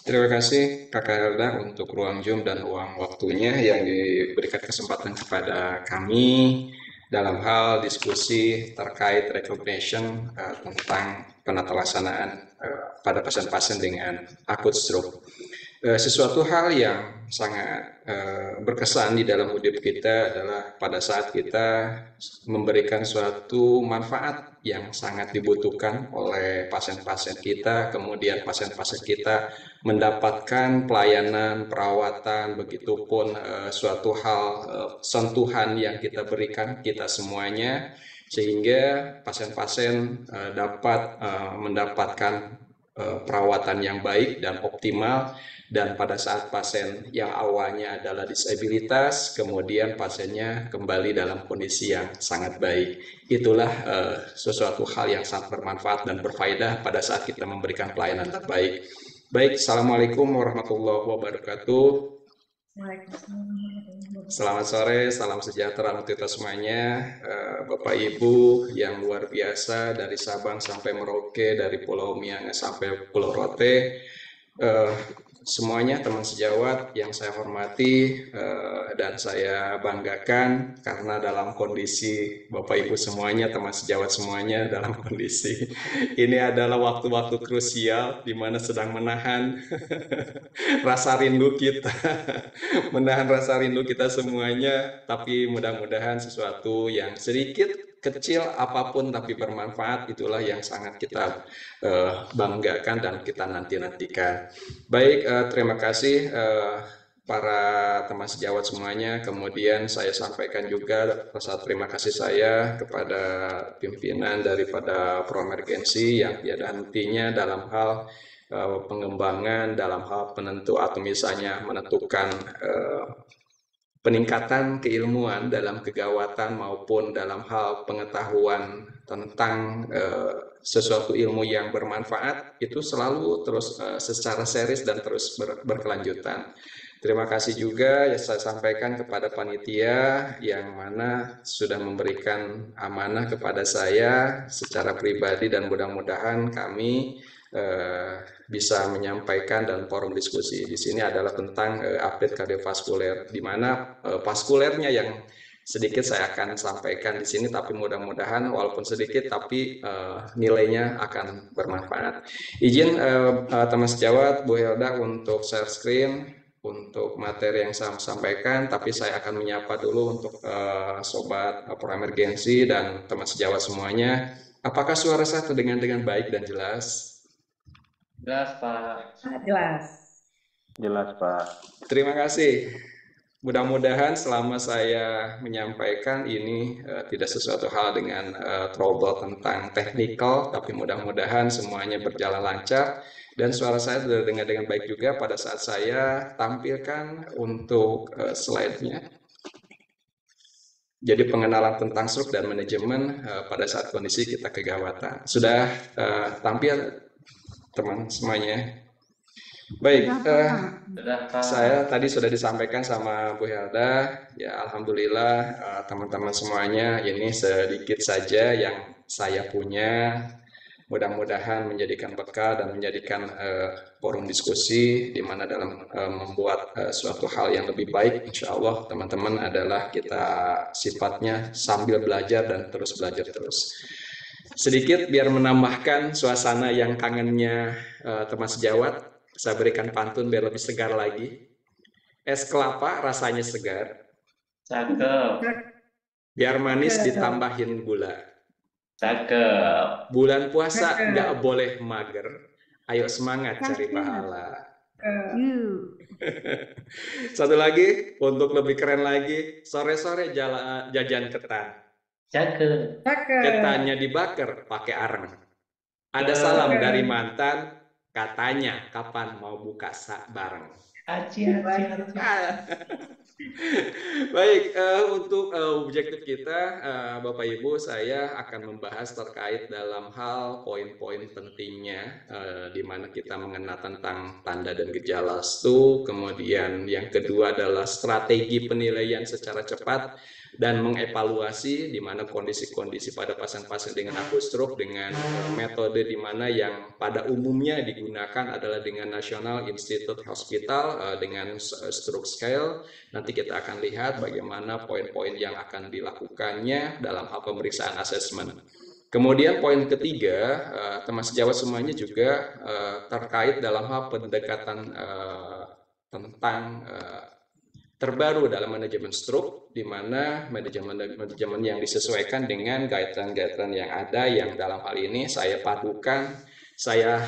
Terima kasih Kakak Helda untuk ruang Zoom dan ruang waktunya yang diberikan kesempatan kepada kami dalam hal diskusi terkait recognition tentang penata laksanaan pada pasien-pasien dengan akut stroke. Sesuatu hal yang sangat berkesan di dalam hidup kita adalah pada saat kita memberikan suatu manfaat yang sangat dibutuhkan oleh pasien-pasien kita, kemudian pasien-pasien kita mendapatkan pelayanan, perawatan, begitupun suatu hal sentuhan yang kita berikan kita semuanya, sehingga pasien-pasien dapat mendapatkan perawatan yang baik dan optimal, dan pada saat pasien yang awalnya adalah disabilitas, kemudian pasiennya kembali dalam kondisi yang sangat baik. Itulah sesuatu hal yang sangat bermanfaat dan berfaedah pada saat kita memberikan pelayanan terbaik. Baik, Assalamualaikum warahmatullahi wabarakatuh. Selamat sore, salam sejahtera untuk kita semuanya. Bapak Ibu yang luar biasa dari Sabang sampai Merauke, dari Pulau Miangas sampai Pulau Rote. Eh, Semuanya teman sejawat yang saya hormati dan saya banggakan karena dalam kondisi Bapak Ibu semuanya, teman sejawat semuanya dalam kondisi ini adalah waktu-waktu krusial di mana sedang menahan rasa rindu kita, menahan rasa rindu kita semuanya, tapi mudah-mudahan sesuatu yang sedikit kecil apapun tapi bermanfaat, itulah yang sangat kita banggakan dan kita nanti-nantikan. Baik, terima kasih para teman sejawat semuanya. Kemudian saya sampaikan juga rasa terima kasih saya kepada pimpinan daripada Proemergensi yang tiada hentinya dalam hal pengembangan, dalam hal penentu atau misalnya menentukan peningkatan keilmuan dalam kegawatan maupun dalam hal pengetahuan tentang sesuatu ilmu yang bermanfaat, itu selalu terus secara serius dan terus berkelanjutan. Terima kasih juga yang saya sampaikan kepada panitia yang mana sudah memberikan amanah kepada saya secara pribadi, dan mudah-mudahan kami bisa menyampaikan dan forum diskusi di sini adalah tentang update kardiovaskuler, di mana vaskulernya yang sedikit saya akan sampaikan di sini, tapi mudah-mudahan walaupun sedikit tapi nilainya akan bermanfaat. Izin teman sejawat Bu Helda untuk share screen untuk materi yang saya sampaikan, tapi saya akan menyapa dulu untuk sobat Proemergensi dan teman sejawat semuanya. Apakah suara saya terdengar dengan baik dan jelas? Jelas, Pak. Jelas. Jelas, Pak. Terima kasih. Mudah-mudahan selama saya menyampaikan ini tidak sesuatu hal dengan trouble tentang teknikal, tapi mudah-mudahan semuanya berjalan lancar dan suara saya terdengar dengan baik juga pada saat saya tampilkan untuk slide-nya. Jadi pengenalan tentang stroke dan manajemen pada saat kondisi kita kegawatan. Sudah tampil teman semuanya? Baik, saya tadi sudah disampaikan sama Bu Helda, ya alhamdulillah teman-teman semuanya, ini sedikit saja yang saya punya, mudah-mudahan menjadikan bekal dan menjadikan forum diskusi di mana dalam membuat suatu hal yang lebih baik. Insya Allah teman-teman adalah kita sifatnya sambil belajar dan terus belajar terus. Sedikit biar menambahkan suasana yang kangennya teman sejawat, saya berikan pantun biar lebih segar lagi. Es kelapa rasanya segar, Cakep. biar manis ditambahin gula. Cakep. Bulan puasa nggak boleh mager, ayo semangat cari pahala. Satu lagi, untuk lebih keren lagi, sore-sore jajan ketan. Cakep. Ketannya dibakar pakai areng. Ada salam dari mantan, katanya kapan mau buka bareng. Aci. Baik, untuk objektif kita, Bapak Ibu, saya akan membahas terkait dalam hal poin-poin pentingnya, di mana kita mengenal tentang tanda dan gejala stroke. Kemudian yang kedua adalah strategi penilaian secara cepat, dan mengevaluasi di mana kondisi-kondisi pada pasien-pasien dengan akut stroke dengan metode di mana yang pada umumnya digunakan adalah dengan National Institute Hospital dengan stroke scale. Nanti kita akan lihat bagaimana poin-poin yang akan dilakukannya dalam hal pemeriksaan asesmen. Kemudian poin ketiga, teman sejawat semuanya juga terkait dalam hal pendekatan tentang terbaru dalam manajemen stroke, di mana manajemen yang disesuaikan dengan guideline-guideline yang ada, yang dalam hal ini saya padukan. Saya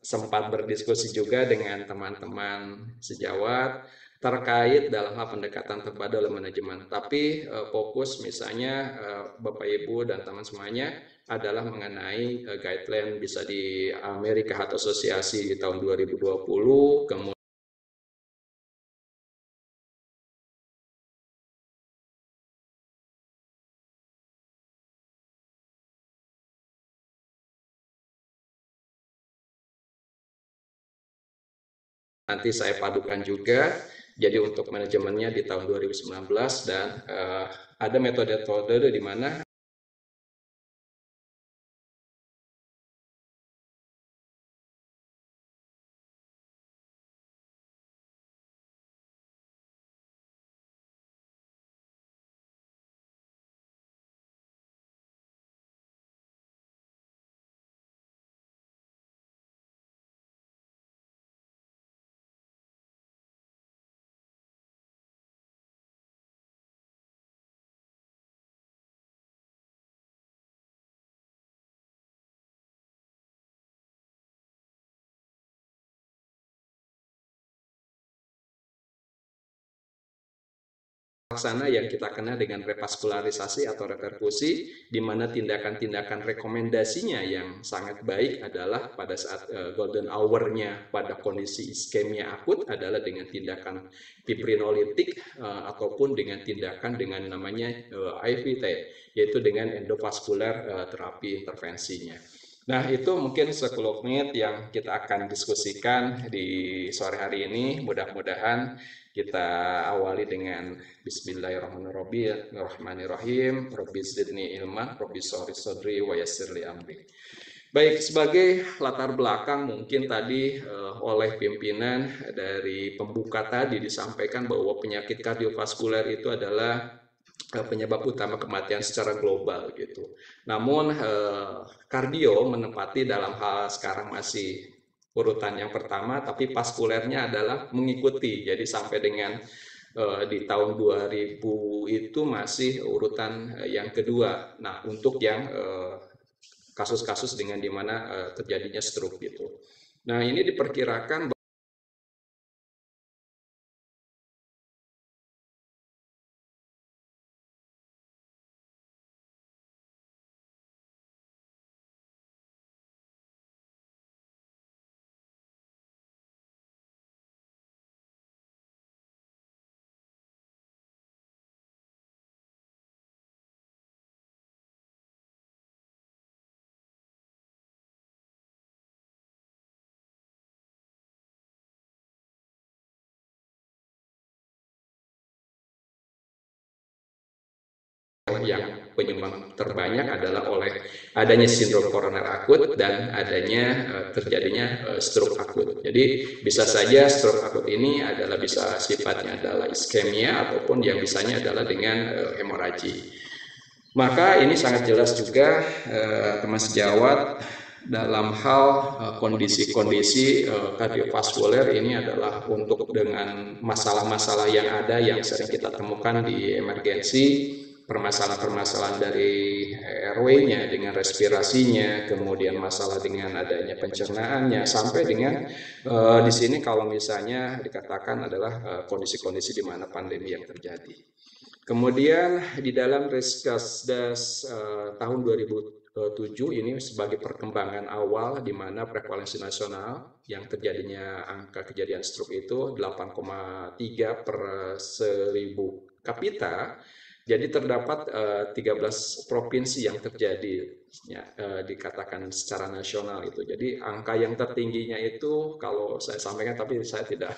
sempat berdiskusi juga dengan teman-teman sejawat terkait dalam hal pendekatan terpadu dalam manajemen. Tapi fokus misalnya Bapak Ibu dan teman semuanya adalah mengenai guideline bisa di American Heart Association di tahun 2020, kemudian nanti saya padukan juga. Jadi untuk manajemennya di tahun 2019 dan ada metode-metode di mana laksana yang kita kenal dengan revaskularisasi atau reperkusi, di mana tindakan-tindakan rekomendasinya yang sangat baik adalah pada saat golden hour-nya pada kondisi iskemia akut adalah dengan tindakan fibrinolitik ataupun dengan tindakan dengan namanya IVT, yaitu dengan endovaskular terapi intervensinya. Nah, itu mungkin sekelumit yang kita akan diskusikan di sore hari ini. Mudah-mudahan kita awali dengan Bismillahirrahmanirrahim. Rabbi zidni ilman, Rabbi sholli sadri wa yassir li amri. Baik, sebagai latar belakang mungkin tadi oleh pimpinan dari pembuka tadi disampaikan bahwa penyakit kardiovaskuler itu adalah penyebab utama kematian secara global gitu. Namun kardio menempati dalam hal sekarang masih urutan yang pertama, tapi vaskulernya adalah mengikuti. Jadi sampai dengan di tahun 2000 itu masih urutan yang kedua. Nah, untuk yang kasus-kasus dengan dimana terjadinya stroke gitu. Nah, ini diperkirakan yang penyumbang terbanyak adalah oleh adanya sindrom koroner akut dan adanya terjadinya stroke akut. Jadi bisa saja stroke akut ini adalah bisa sifatnya adalah iskemia ataupun yang bisanya adalah dengan hemoragi. Maka ini sangat jelas juga teman sejawat dalam hal kondisi-kondisi kardiovaskuler ini adalah untuk dengan masalah-masalah yang ada yang sering kita temukan di emergensi, permasalahan-permasalahan dari airway-nya dengan respirasinya, kemudian masalah dengan adanya pencernaannya, sampai dengan di sini kalau misalnya dikatakan adalah kondisi-kondisi di mana pandemi yang terjadi. Kemudian di dalam Riskasdas tahun 2007 ini sebagai perkembangan awal di mana prevalensi nasional yang terjadinya angka kejadian stroke itu 8,3 per 1000 kapita. Jadi terdapat 13 provinsi yang terjadi, ya, dikatakan secara nasional itu. Jadi angka yang tertingginya itu kalau saya sampaikan, tapi saya tidak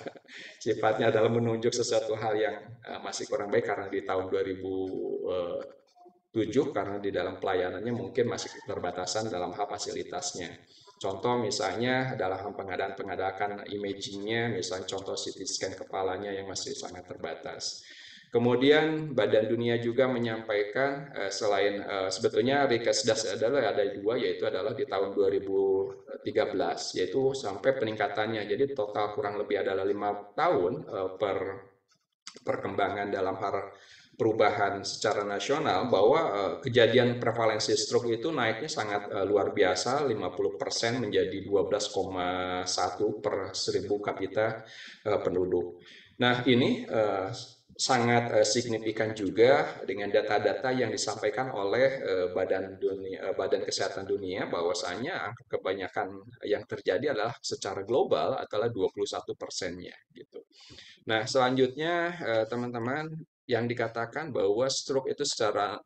sifatnya adalah menunjuk sesuatu hal yang masih kurang baik karena di tahun 2007, karena di dalam pelayanannya mungkin masih keterbatasan dalam hal fasilitasnya. Contoh misalnya dalam pengadaan imagingnya, misalnya contoh CT scan kepalanya yang masih sangat terbatas. Kemudian Badan Dunia juga menyampaikan selain sebetulnya Rikesdas adalah ada dua, yaitu adalah di tahun 2013, yaitu sampai peningkatannya. Jadi total kurang lebih adalah 5 tahun per perkembangan dalam hal perubahan secara nasional, bahwa kejadian prevalensi stroke itu naiknya sangat luar biasa, 50% menjadi 12,1 per 1000 kapita penduduk. Nah, ini sangat signifikan juga dengan data-data yang disampaikan oleh Badan Kesehatan Dunia, bahwasanya angka kebanyakan yang terjadi adalah secara global adalah 21%-nya gitu. Nah, selanjutnya teman-teman, yang dikatakan bahwa stroke itu secara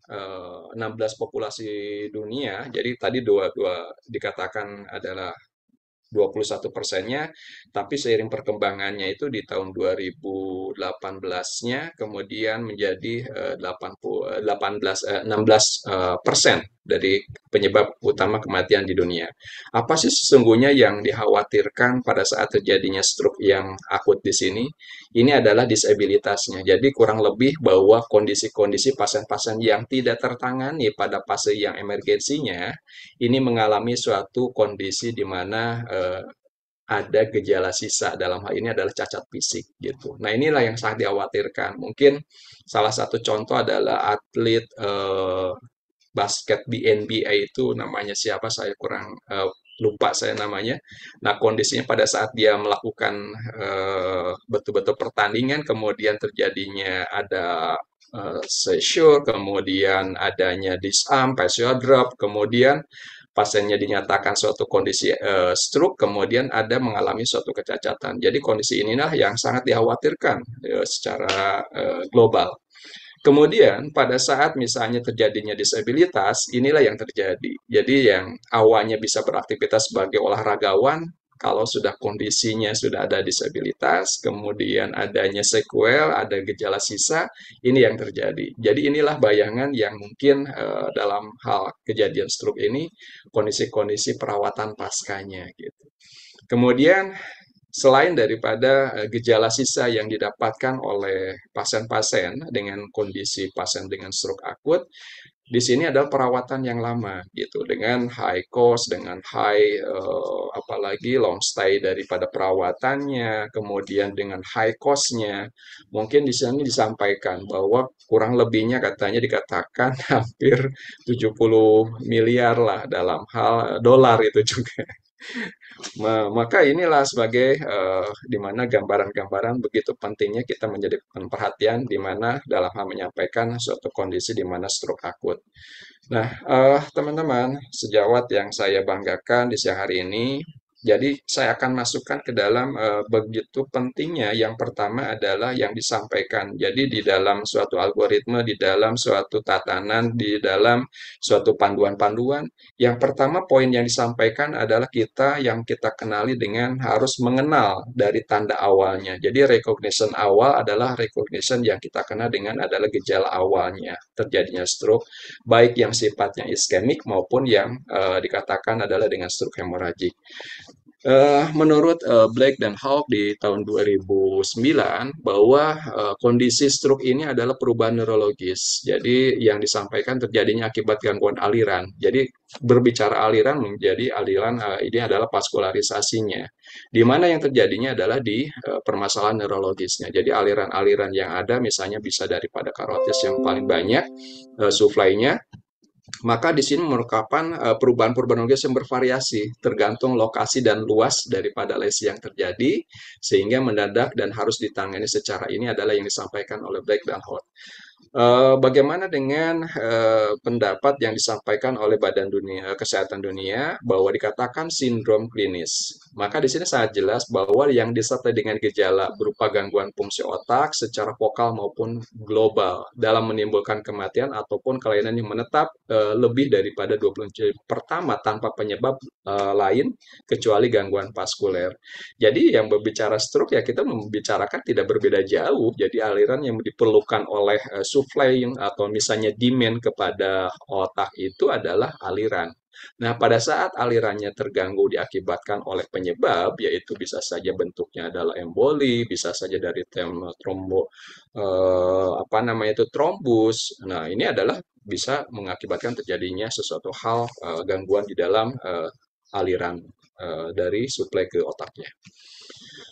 16 populasi dunia, jadi tadi dua dikatakan adalah 21%-nya, tapi seiring perkembangannya itu di tahun 2018-nya kemudian menjadi 16% dari penyebab utama kematian di dunia. Apa sih sesungguhnya yang dikhawatirkan pada saat terjadinya stroke yang akut di sini? Ini adalah disabilitasnya. Jadi kurang lebih bahwa kondisi-kondisi pasien-pasien yang tidak tertangani pada fase yang emergensinya, ini mengalami suatu kondisi di mana ada gejala sisa, dalam hal ini adalah cacat fisik gitu. Nah, inilah yang sangat dikhawatirkan. Mungkin salah satu contoh adalah atlet basket di NBA, itu namanya siapa saya kurang lupa saya namanya. Nah, kondisinya pada saat dia melakukan betul-betul pertandingan, kemudian terjadinya ada seizure, kemudian adanya disarm, facial drop, kemudian pasiennya dinyatakan suatu kondisi stroke, kemudian ada mengalami suatu kecacatan. Jadi kondisi inilah yang sangat dikhawatirkan secara global. Kemudian pada saat misalnya terjadinya disabilitas, inilah yang terjadi. Jadi yang awalnya bisa beraktivitas sebagai olahragawan, kalau sudah kondisinya sudah ada disabilitas, kemudian adanya sequel, ada gejala sisa, ini yang terjadi. Jadi inilah bayangan yang mungkin dalam hal kejadian stroke ini, kondisi-kondisi perawatan paskanya gitu. Kemudian selain daripada gejala sisa yang didapatkan oleh pasien-pasien dengan kondisi pasien dengan stroke akut, di sini adalah perawatan yang lama gitu, dengan high cost, dengan apalagi long stay daripada perawatannya, kemudian dengan high cost-nya. Mungkin di sini disampaikan bahwa kurang lebihnya katanya dikatakan hampir 70 miliar lah dalam hal dolar itu juga. Maka inilah sebagai di mana gambaran-gambaran begitu pentingnya kita menjadi perhatian di mana dalam hal menyampaikan suatu kondisi di mana stroke akut. Nah, teman-teman, sejawat yang saya banggakan di siang hari ini, jadi saya akan masukkan ke dalam begitu pentingnya. Yang pertama adalah yang disampaikan. Jadi di dalam suatu algoritma, di dalam suatu tatanan, di dalam suatu panduan-panduan, yang pertama poin yang disampaikan adalah yang kita kenali dengan harus mengenal dari tanda awalnya. Jadi recognition awal adalah recognition yang kita kenal dengan adalah gejala awalnya terjadinya stroke, baik yang sifatnya iskemik maupun yang dikatakan adalah dengan stroke hemoragik. Menurut Blake dan Hawk di tahun 2009, bahwa kondisi stroke ini adalah perubahan neurologis. Jadi yang disampaikan terjadinya akibat gangguan aliran. Jadi berbicara aliran menjadi aliran ini adalah vaskularisasinya. Di mana yang terjadinya adalah di permasalahan neurologisnya. Jadi aliran-aliran yang ada misalnya bisa daripada karotis yang paling banyak, supply-nya, maka di sini merupakan perubahan-perubahan neurologis yang bervariasi tergantung lokasi dan luas daripada lesi yang terjadi, sehingga mendadak dan harus ditangani secara ini adalah yang disampaikan oleh Blake dan Holt. Bagaimana dengan pendapat yang disampaikan oleh Badan Dunia Kesehatan Dunia bahwa dikatakan sindrom klinis? Maka di sini sangat jelas bahwa yang disertai dengan gejala berupa gangguan fungsi otak secara vokal maupun global dalam menimbulkan kematian ataupun kelainan yang menetap lebih daripada 20 jam pertama tanpa penyebab lain kecuali gangguan vaskuler. Jadi yang berbicara stroke ya kita membicarakan tidak berbeda jauh. Jadi aliran yang diperlukan oleh supply atau misalnya demand kepada otak itu adalah aliran. Nah, pada saat alirannya terganggu diakibatkan oleh penyebab, yaitu bisa saja bentuknya adalah emboli, bisa saja dari apa namanya itu trombus. Nah, ini adalah bisa mengakibatkan terjadinya sesuatu hal gangguan di dalam aliran dari suplai ke otaknya.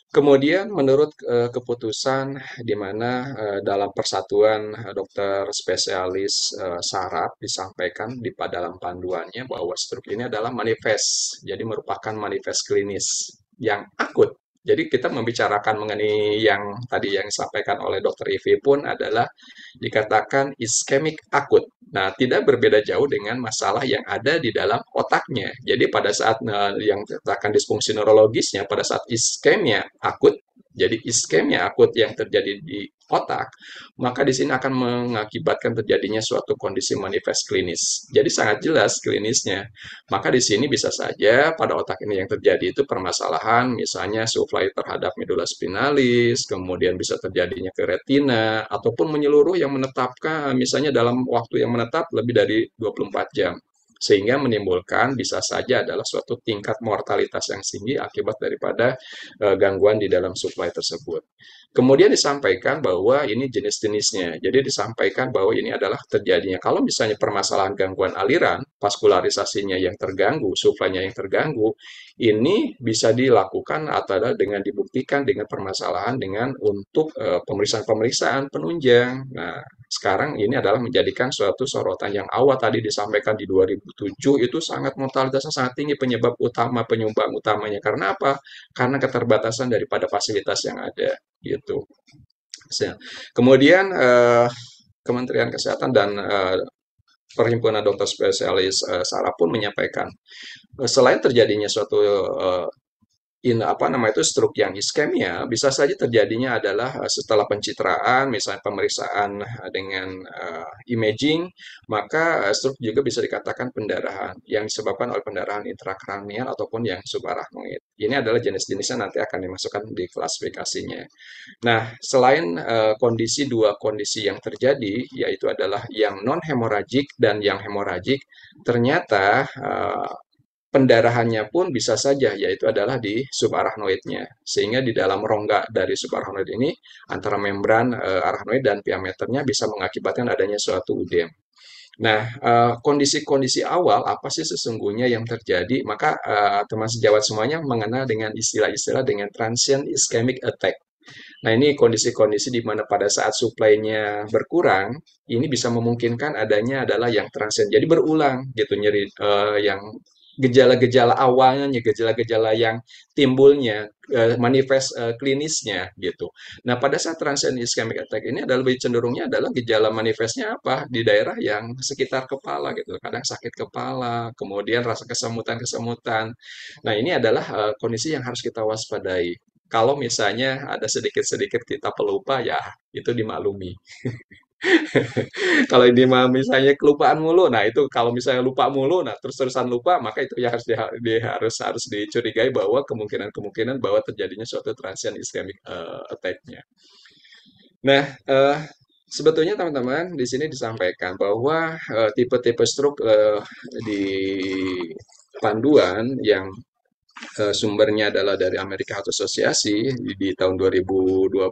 Kemudian menurut keputusan di mana dalam persatuan dokter spesialis saraf disampaikan dalam panduannya bahwa stroke ini adalah manifest, jadi merupakan manifest klinis yang akut. Jadi kita membicarakan mengenai yang tadi yang disampaikan oleh dokter Ivi pun adalah dikatakan iskemik akut. Nah, tidak berbeda jauh dengan masalah yang ada di dalam otaknya. Jadi pada saat yang dikatakan disfungsi neurologisnya, pada saat iskemia akut, jadi iskemia akut yang terjadi di otak, maka di sini akan mengakibatkan terjadinya suatu kondisi manifest klinis. Jadi sangat jelas klinisnya. Maka di sini bisa saja pada otak ini yang terjadi itu permasalahan, misalnya supply terhadap medula spinalis, kemudian bisa terjadinya ke retina, ataupun menyeluruh yang menetapkan, misalnya dalam waktu yang menetap lebih dari 24 jam. Sehingga menimbulkan bisa saja adalah suatu tingkat mortalitas yang tinggi akibat daripada gangguan di dalam supply tersebut. Kemudian disampaikan bahwa ini jenis-jenisnya. Jadi disampaikan bahwa ini adalah terjadinya. Kalau misalnya permasalahan gangguan aliran, vaskularisasinya yang terganggu, suplainya yang terganggu, ini bisa dilakukan atau dengan dibuktikan dengan permasalahan dengan untuk pemeriksaan-pemeriksaan penunjang. Nah, sekarang ini adalah menjadikan suatu sorotan yang awal tadi disampaikan di 2007 itu sangat mortalitasnya sangat tinggi penyebab utama penyumbang utamanya. Karena apa? Karena keterbatasan daripada fasilitas yang ada gitu. Kemudian Kementerian Kesehatan dan Perhimpunan Dokter Spesialis Saraf pun menyampaikan selain terjadinya suatu apa nama itu stroke yang iskemia bisa saja terjadinya adalah setelah pencitraan misalnya pemeriksaan dengan imaging maka stroke juga bisa dikatakan pendarahan yang disebabkan oleh pendarahan intrakranial ataupun yang subarachnoid. Ini adalah jenis-jenisnya nanti akan dimasukkan di klasifikasinya. Nah, selain dua kondisi yang terjadi yaitu adalah yang non hemoragik dan yang hemoragik ternyata pendarahannya pun bisa saja, yaitu adalah di subarachnoidnya. Sehingga di dalam rongga dari subarachnoid ini, antara membran arachnoid dan piameternya bisa mengakibatkan adanya suatu udem. Nah, kondisi-kondisi awal apa sih sesungguhnya yang terjadi? Maka teman sejawat semuanya mengenal dengan istilah-istilah dengan transient ischemic attack. Nah, ini kondisi-kondisi di mana pada saat suplainya berkurang, ini bisa memungkinkan adanya adalah yang transient. Jadi berulang gitu nyeri yang gejala-gejala awalnya, gejala-gejala yang timbulnya, manifest klinisnya gitu. Nah, pada saat transient ischemic attack ini adalah lebih cenderungnya adalah gejala manifestnya apa? Di daerah yang sekitar kepala gitu. Kadang sakit kepala, kemudian rasa kesemutan-kesemutan. Nah, ini adalah kondisi yang harus kita waspadai. Kalau misalnya ada sedikit-sedikit kita pelupa, ya itu dimaklumi. Kalau ini mah misalnya kelupaan mulu, nah itu kalau misalnya lupa mulu, nah terus-terusan lupa, maka itu ya harus dicurigai bahwa kemungkinan bahwa terjadinya suatu transient ischemic attack-nya. Nah, sebetulnya teman-teman di sini disampaikan bahwa tipe-tipe stroke di panduan yang sumbernya adalah dari American Heart Association di tahun 2020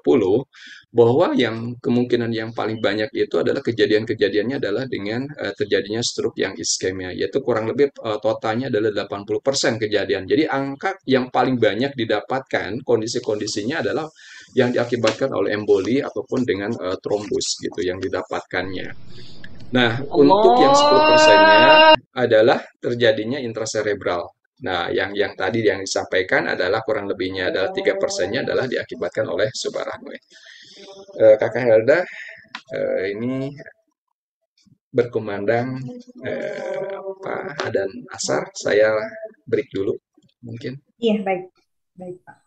bahwa yang kemungkinan yang paling banyak itu adalah kejadian-kejadiannya adalah dengan terjadinya stroke yang iskemia yaitu kurang lebih totalnya adalah 80% kejadian. Jadi angka yang paling banyak didapatkan kondisi-kondisinya adalah yang diakibatkan oleh emboli ataupun dengan trombus gitu yang didapatkannya. Nah, untuk yang 10%-nya adalah terjadinya intracerebral. Nah, yang tadi yang disampaikan adalah kurang lebihnya adalah 3%-nya adalah diakibatkan oleh subarachnoid. Kakak Helda, Ini berkumandang dan asar. Saya break dulu mungkin. Iya, baik. Baik, Pak.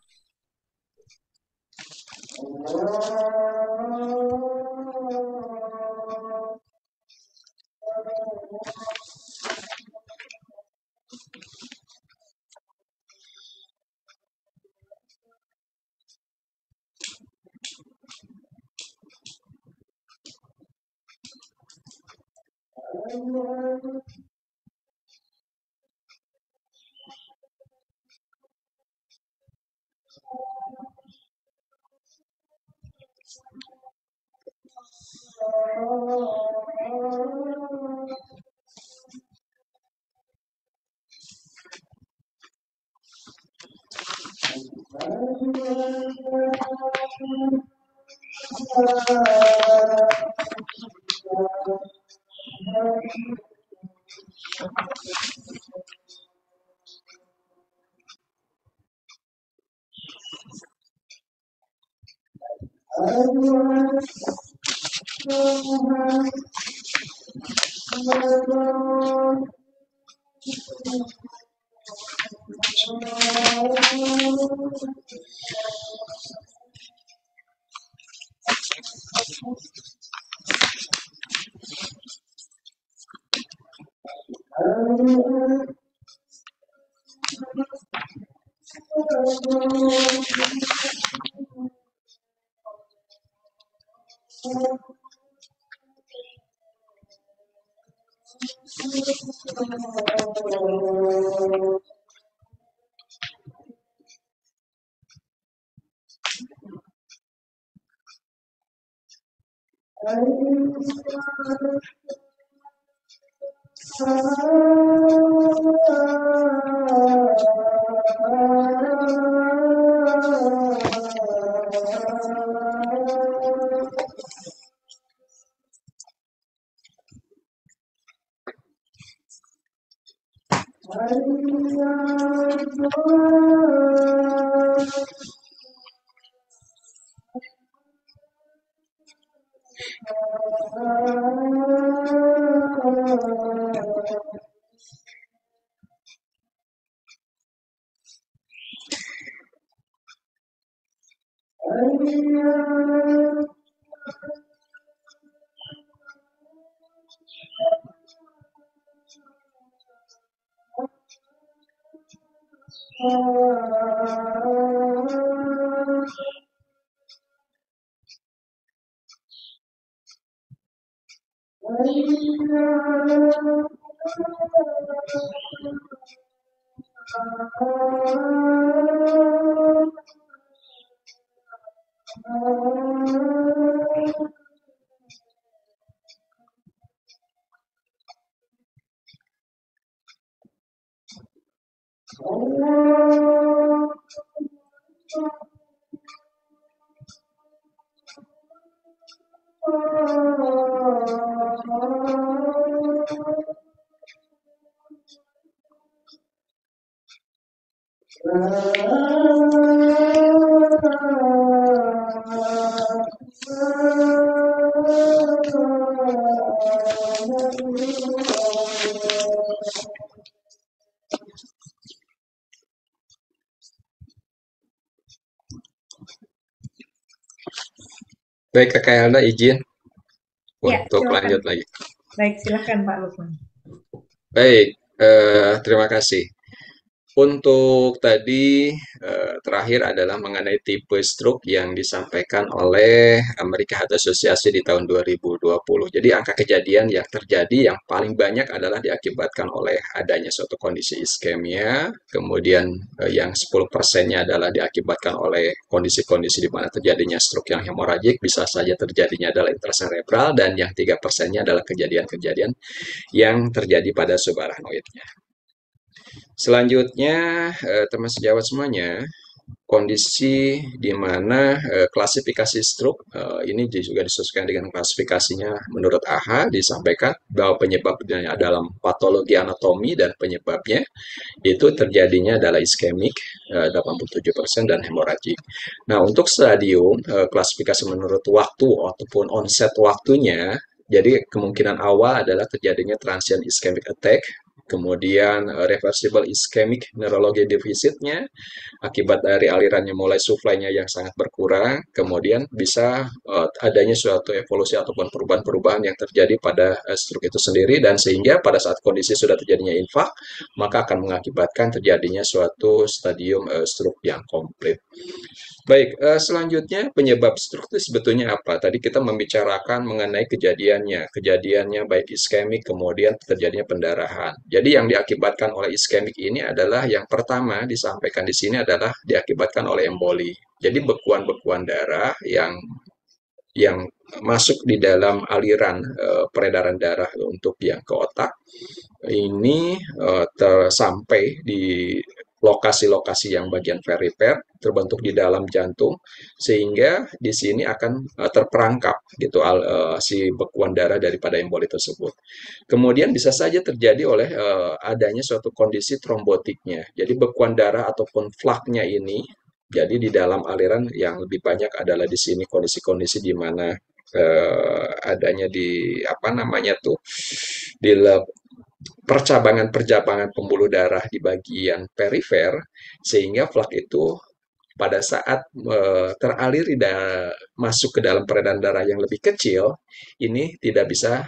Baik, Kakak Helda izin Ya, untuk silakan. lanjut lagi. Baik, silakan Pak Lukman. Baik, terima kasih. Untuk tadi terakhir adalah mengenai tipe stroke yang disampaikan oleh American Heart Association di tahun 2020. Jadi angka kejadian yang terjadi yang paling banyak adalah diakibatkan oleh adanya suatu kondisi iskemia, kemudian yang 10%-nya adalah diakibatkan oleh kondisi-kondisi di mana terjadinya stroke yang hemoragik, bisa saja terjadinya adalah intracerebral, dan yang 3%-nya adalah kejadian-kejadian yang terjadi pada subarachnoidnya. Selanjutnya, teman sejawat semuanya, kondisi di mana klasifikasi stroke ini juga disesuaikan dengan klasifikasinya menurut AHA disampaikan bahwa penyebabnya dalam patologi anatomi dan penyebabnya itu terjadinya adalah iskemik 87% dan hemoragik. Nah, untuk stadium klasifikasi menurut waktu ataupun onset waktunya, jadi kemungkinan awal adalah terjadinya transient ischemic attack, kemudian reversible ischemic neurologi defisitnya akibat dari alirannya mulai supply-nya yang sangat berkurang, kemudian bisa adanya suatu evolusi ataupun perubahan-perubahan yang terjadi pada stroke itu sendiri, dan sehingga pada saat kondisi sudah terjadinya infak, maka akan mengakibatkan terjadinya suatu stadium stroke yang komplit. Baik, selanjutnya penyebab stroke itu sebetulnya apa? Tadi kita membicarakan mengenai kejadiannya. Kejadiannya baik iskemik, kemudian terjadinya pendarahan. Jadi yang diakibatkan oleh iskemik ini adalah yang pertama disampaikan di sini adalah diakibatkan oleh emboli. Jadi bekuan-bekuan darah yang masuk di dalam aliran peredaran darah untuk yang ke otak ini tersampai di lokasi-lokasi yang bagian perifer terbentuk di dalam jantung sehingga di sini akan terperangkap gitu si bekuan darah daripada emboli tersebut. Kemudian bisa saja terjadi oleh adanya suatu kondisi trombotiknya. Jadi bekuan darah ataupun flagnya ini jadi di dalam aliran yang lebih banyak adalah di sini kondisi-kondisi di mana adanya di apa namanya tuh di percabangan-percabangan pembuluh darah di bagian perifer, sehingga flak itu pada saat teraliri dan masuk ke dalam peredaran darah yang lebih kecil, ini tidak bisa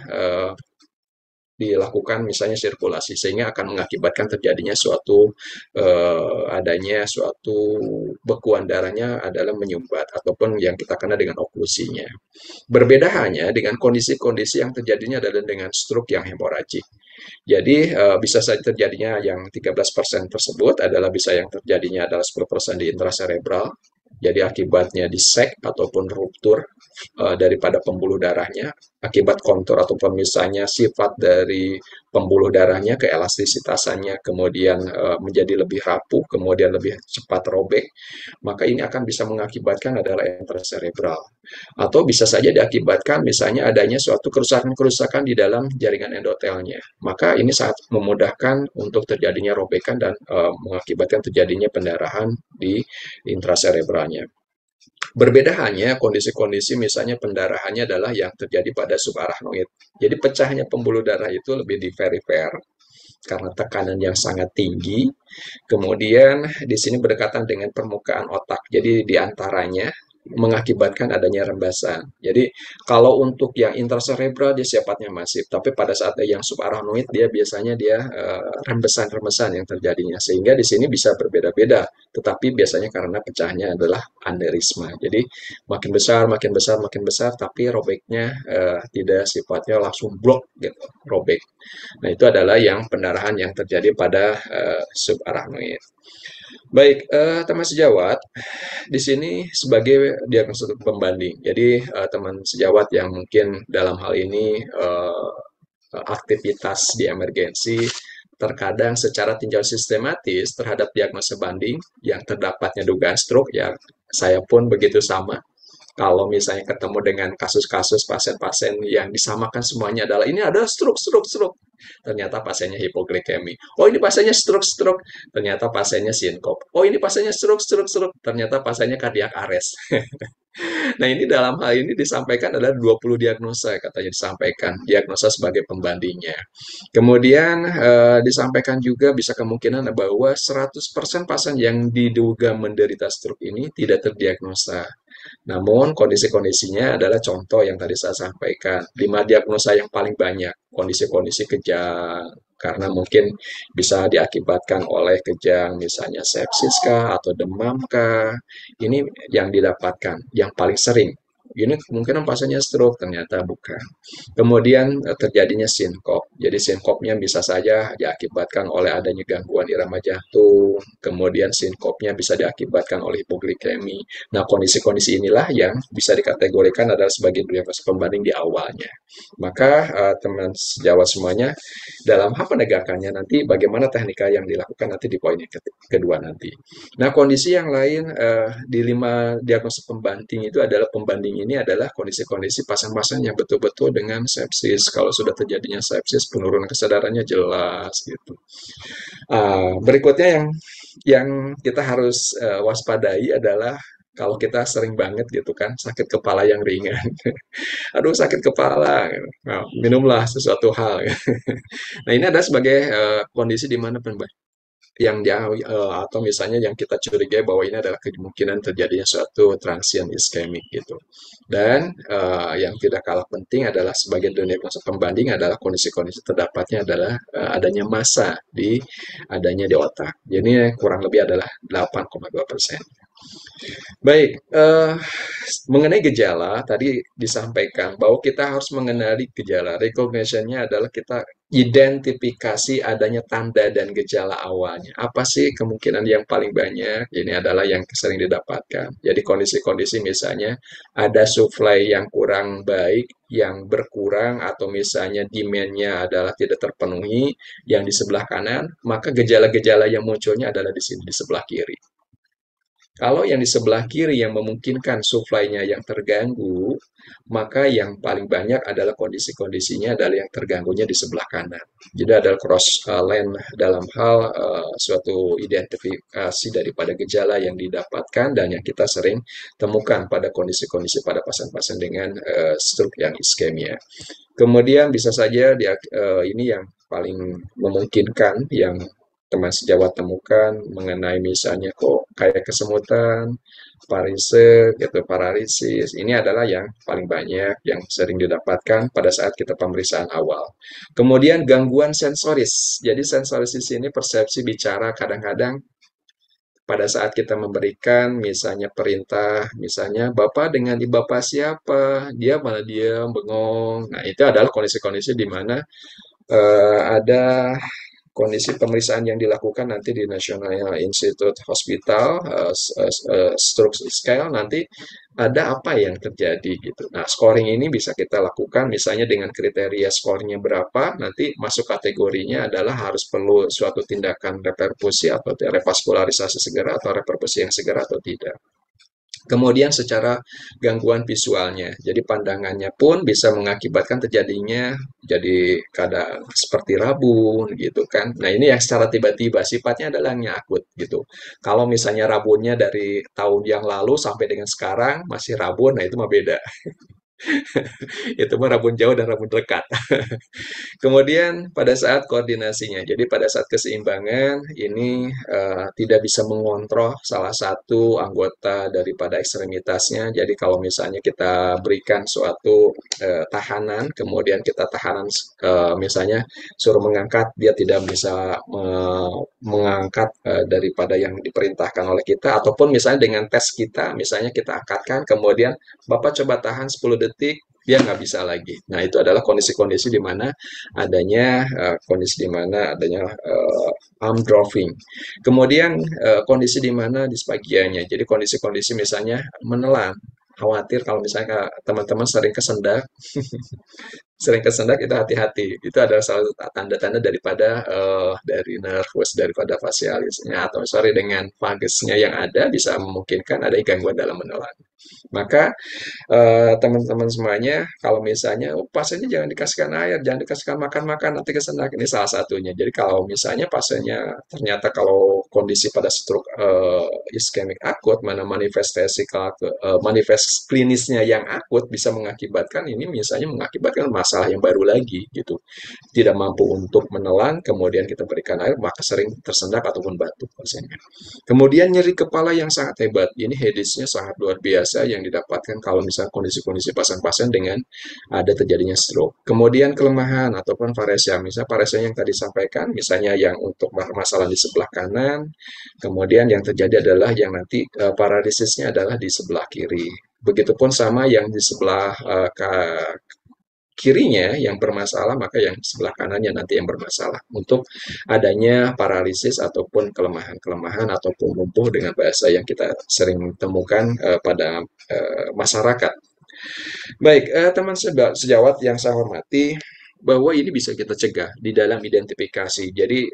dilakukan misalnya sirkulasi sehingga akan mengakibatkan terjadinya suatu adanya suatu bekuan darahnya adalah menyumbat ataupun yang kita kenal dengan oklusinya. Berbeda hanya dengan kondisi-kondisi yang terjadinya adalah dengan stroke yang hemoragik. Jadi bisa saja terjadinya yang 13% tersebut adalah bisa yang terjadinya adalah 10% di intracerebral. Jadi akibatnya disek ataupun ruptur daripada pembuluh darahnya akibat kontur ataupun misalnya sifat dari pembuluh darahnya, keelastisitasannya kemudian menjadi lebih rapuh, kemudian lebih cepat robek, maka ini akan bisa mengakibatkan adalah intracerebral. Atau bisa saja diakibatkan misalnya adanya suatu kerusakan-kerusakan di dalam jaringan endotelnya. Maka ini sangat memudahkan untuk terjadinya robekan dan mengakibatkan terjadinya pendarahan di intracerebralnya. Berbeda hanya kondisi-kondisi misalnya pendarahannya adalah yang terjadi pada subarachnoid. Jadi pecahnya pembuluh darah itu lebih di perifer karena tekanan yang sangat tinggi. Kemudian di sini berdekatan dengan permukaan otak. Jadi di antaranya mengakibatkan adanya rembasan. Jadi kalau untuk yang intracerebral dia sifatnya masif, tapi pada saat yang subarachnoid dia biasanya rembesan-rembesan yang terjadinya. Sehingga di sini bisa berbeda-beda, tetapi biasanya karena pecahnya adalah aneurisma. Jadi makin besar, makin besar, makin besar, tapi robeknya tidak sifatnya langsung blok gitu, robek. Nah, itu adalah yang pendarahan yang terjadi pada subarachnoid. Baik, teman sejawat, di sini sebagai diagnosis pembanding. Jadi, teman sejawat yang mungkin dalam hal ini aktivitas di emergensi, terkadang secara tinjau sistematis terhadap diagnosa banding yang terdapatnya dugaan stroke, ya saya pun begitu sama. Kalau misalnya ketemu dengan kasus-kasus pasien-pasien yang disamakan semuanya adalah ini ada stroke, stroke, stroke. Ternyata pasiennya hipoglikemi. Oh, ini pasiennya stroke, stroke. Ternyata pasiennya sinkop. Oh, ini pasiennya stroke, stroke, stroke. Ternyata pasiennya cardiac arrest. Nah, ini dalam hal ini disampaikan adalah 20 diagnosa katanya disampaikan, diagnosa sebagai pembandingnya. Kemudian disampaikan juga bisa kemungkinan bahwa 100% pasien yang diduga menderita stroke ini tidak terdiagnosa. Namun kondisi-kondisinya adalah contoh yang tadi saya sampaikan. 5 diagnosa yang paling banyak, kondisi-kondisi kejang, karena mungkin bisa diakibatkan oleh kejang misalnya sepsis kah atau demam kah. Ini yang didapatkan, yang paling sering ini kemungkinan pasiennya stroke, ternyata bukan. Kemudian terjadinya sinkop. Jadi sinkopnya bisa saja diakibatkan oleh adanya gangguan irama jantung. Kemudian sinkopnya bisa diakibatkan oleh hipoglikemi. Nah, kondisi-kondisi inilah yang bisa dikategorikan adalah sebagai diagnosis pembanding di awalnya. Maka teman sejawat semuanya, dalam hal penegakannya nanti bagaimana teknika yang dilakukan nanti di poin yang kedua nanti. Nah, kondisi yang lain di 5 diagnosis pembanding itu adalah pembanding ini adalah kondisi-kondisi pasien-pasien yang betul-betul dengan sepsis. Kalau sudah terjadinya sepsis, penurunan kesadarannya jelas gitu. Berikutnya yang kita harus waspadai adalah kalau kita sering banget gitu kan sakit kepala yang ringan, aduh sakit kepala, gitu. Nah, minumlah sesuatu hal. Nah, ini ada sebagai kondisi di mana yang dia atau misalnya yang kita curigai bahwa ini adalah kemungkinan terjadinya suatu transient iskemik gitu. Dan yang tidak kalah penting adalah sebagai diagnosa pembanding adalah kondisi-kondisi terdapatnya adalah adanya massa adanya di otak. Jadi kurang lebih adalah 8,2%. Baik, mengenai gejala tadi disampaikan bahwa kita harus mengenali gejala. Recognition-nya adalah kita identifikasi adanya tanda dan gejala awalnya. Apa sih kemungkinan yang paling banyak? Ini adalah yang sering didapatkan. Jadi kondisi-kondisi misalnya ada supply yang kurang baik, yang berkurang, atau misalnya demand-nya adalah tidak terpenuhi, yang di sebelah kanan, maka gejala-gejala yang munculnya adalah di sini, di sebelah kiri. Kalau yang di sebelah kiri yang memungkinkan supply-nya yang terganggu, maka yang paling banyak adalah kondisi-kondisinya adalah yang terganggunya di sebelah kanan. Jadi adalah cross line dalam hal suatu identifikasi daripada gejala yang didapatkan dan yang kita sering temukan pada kondisi-kondisi pada pasien-pasien dengan stroke yang iskemia. Kemudian bisa saja ini yang paling memungkinkan yang teman sejawat temukan mengenai misalnya kok kayak kesemutan, parise, gitu, paralisis. Ini adalah yang paling banyak yang sering didapatkan pada saat kita pemeriksaan awal. Kemudian gangguan sensoris. Jadi sensoris di sini persepsi bicara kadang-kadang pada saat kita memberikan misalnya perintah, misalnya Bapak dengan Ibu Bapak siapa? Dia malah diam, bengong. Nah, itu adalah kondisi-kondisi di mana ada kondisi pemeriksaan yang dilakukan nanti di National Institute Hospital stroke scale nanti ada apa yang terjadi gitu. Nah, scoring ini bisa kita lakukan misalnya dengan kriteria skornya berapa, nanti masuk kategorinya adalah harus perlu suatu tindakan reperfusi atau revaskularisasi segera atau reperfusi yang segera atau tidak. Kemudian secara gangguan visualnya, jadi pandangannya pun bisa mengakibatkan terjadinya jadi keadaan seperti rabun gitu kan. Nah ini yang secara tiba-tiba sifatnya adalah yang akut gitu. Kalau misalnya rabunnya dari tahun yang lalu sampai dengan sekarang masih rabun, nah itu mah beda. Itu mah rabun jauh dan rabun dekat. Kemudian pada saat koordinasinya, jadi pada saat keseimbangan ini tidak bisa mengontrol salah satu anggota daripada ekstremitasnya. Jadi kalau misalnya kita berikan suatu tahanan, kemudian kita tahanan misalnya suruh mengangkat, dia tidak bisa mengangkat daripada yang diperintahkan oleh kita, ataupun misalnya dengan tes kita, misalnya kita angkatkan, kemudian Bapak coba tahan 10 detik, dia nggak bisa lagi. Nah, itu adalah kondisi-kondisi di mana adanya kondisi di mana adanya arm dropping. Kemudian kondisi di mana dispagianya. Jadi kondisi-kondisi misalnya menelan. Khawatir kalau misalnya teman-teman sering kesendak, sering kesendak itu hati-hati. Itu adalah salah satu tanda-tanda daripada dari nervus, daripada fasialisnya atau sorry dengan vagusnya yang ada bisa memungkinkan ada gangguan dalam menelan. Maka teman-teman semuanya, kalau misalnya pasiennya jangan dikasihkan air, jangan dikasihkan makan-makan, nanti kesendak. Ini salah satunya. Jadi kalau misalnya pasiennya ternyata kalau kondisi pada stroke iskemik akut, mana manifest klinisnya yang akut bisa mengakibatkan ini misalnya mengakibatkan masalah yang baru lagi gitu. Tidak mampu untuk menelan, kemudian kita berikan air, maka sering tersendak ataupun batuk pasiennya. Kemudian nyeri kepala yang sangat hebat. Ini hedisnya sangat luar biasa yang didapatkan kalau misalnya kondisi-kondisi pasien-pasien dengan ada terjadinya stroke. Kemudian kelemahan ataupun paresia. Misalnya paresia yang tadi sampaikan, misalnya yang untuk masalah di sebelah kanan, kemudian yang terjadi adalah yang nanti paralisisnya adalah di sebelah kiri. Begitupun sama yang di sebelah kirinya yang bermasalah, maka yang sebelah kanannya nanti yang bermasalah untuk adanya paralisis ataupun kelemahan-kelemahan ataupun lumpuh dengan bahasa yang kita sering temukan pada masyarakat. Baik, teman sejawat yang saya hormati, bahwa ini bisa kita cegah di dalam identifikasi. Jadi,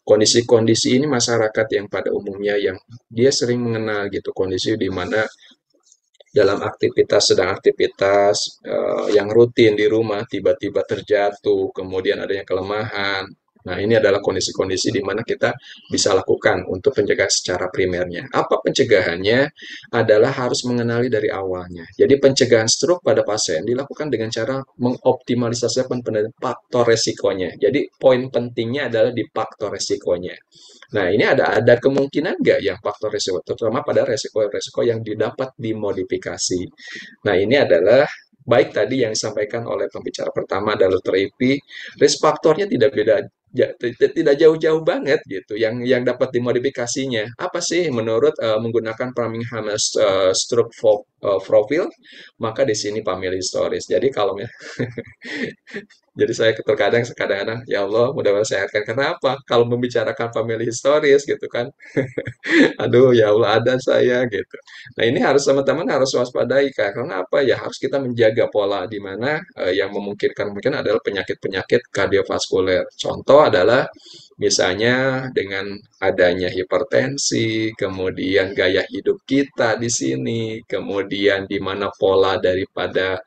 kondisi-kondisi ini masyarakat yang pada umumnya yang dia sering mengenal gitu, kondisi di mana dalam sedang aktivitas yang rutin di rumah tiba-tiba terjatuh, kemudian adanya kelemahan. Nah, ini adalah kondisi-kondisi di mana kita bisa lakukan untuk pencegahan secara primernya. Apa pencegahannya? Adalah harus mengenali dari awalnya. Jadi pencegahan stroke pada pasien dilakukan dengan cara mengoptimalisasikan faktor resikonya. Jadi poin pentingnya adalah di faktor resikonya. Nah, ini ada kemungkinan nggak yang faktor risiko, terutama pada resiko-resiko yang didapat dimodifikasi. Nah, ini adalah baik tadi yang disampaikan oleh pembicara pertama adalah Dr. Ipi, risk faktornya tidak jauh-jauh banget gitu yang dapat dimodifikasinya. Apa sih menurut menggunakan Framingham stroke profile? Maka di sini family stories. Jadi kalau jadi saya terkadang kadang ya Allah mudah-mudahan sehatkan. Kenapa? Kalau membicarakan family histories gitu kan, aduh ya Allah ada saya gitu. Nah ini harus teman-teman harus waspadai Kak. Karena apa ya harus kita menjaga pola di mana yang memungkinkan mungkin adalah penyakit-penyakit kardiovaskuler. Contoh adalah misalnya dengan adanya hipertensi, kemudian gaya hidup kita di sini, kemudian di mana pola daripada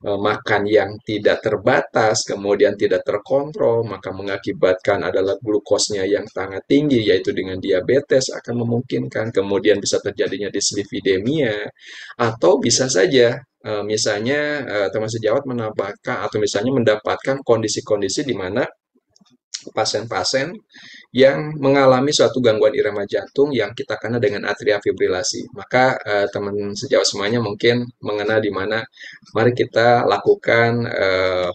makan yang tidak terbatas, kemudian tidak terkontrol, maka mengakibatkan adalah glukosnya yang sangat tinggi, yaitu dengan diabetes akan memungkinkan, kemudian bisa terjadinya dislipidemia, atau bisa saja misalnya teman sejawat menambahkan atau misalnya mendapatkan kondisi-kondisi di mana pasien-pasien yang mengalami suatu gangguan irama jantung yang kita kenal dengan atrial fibrilasi. Maka teman sejawat semuanya mungkin mengenal di mana mari kita lakukan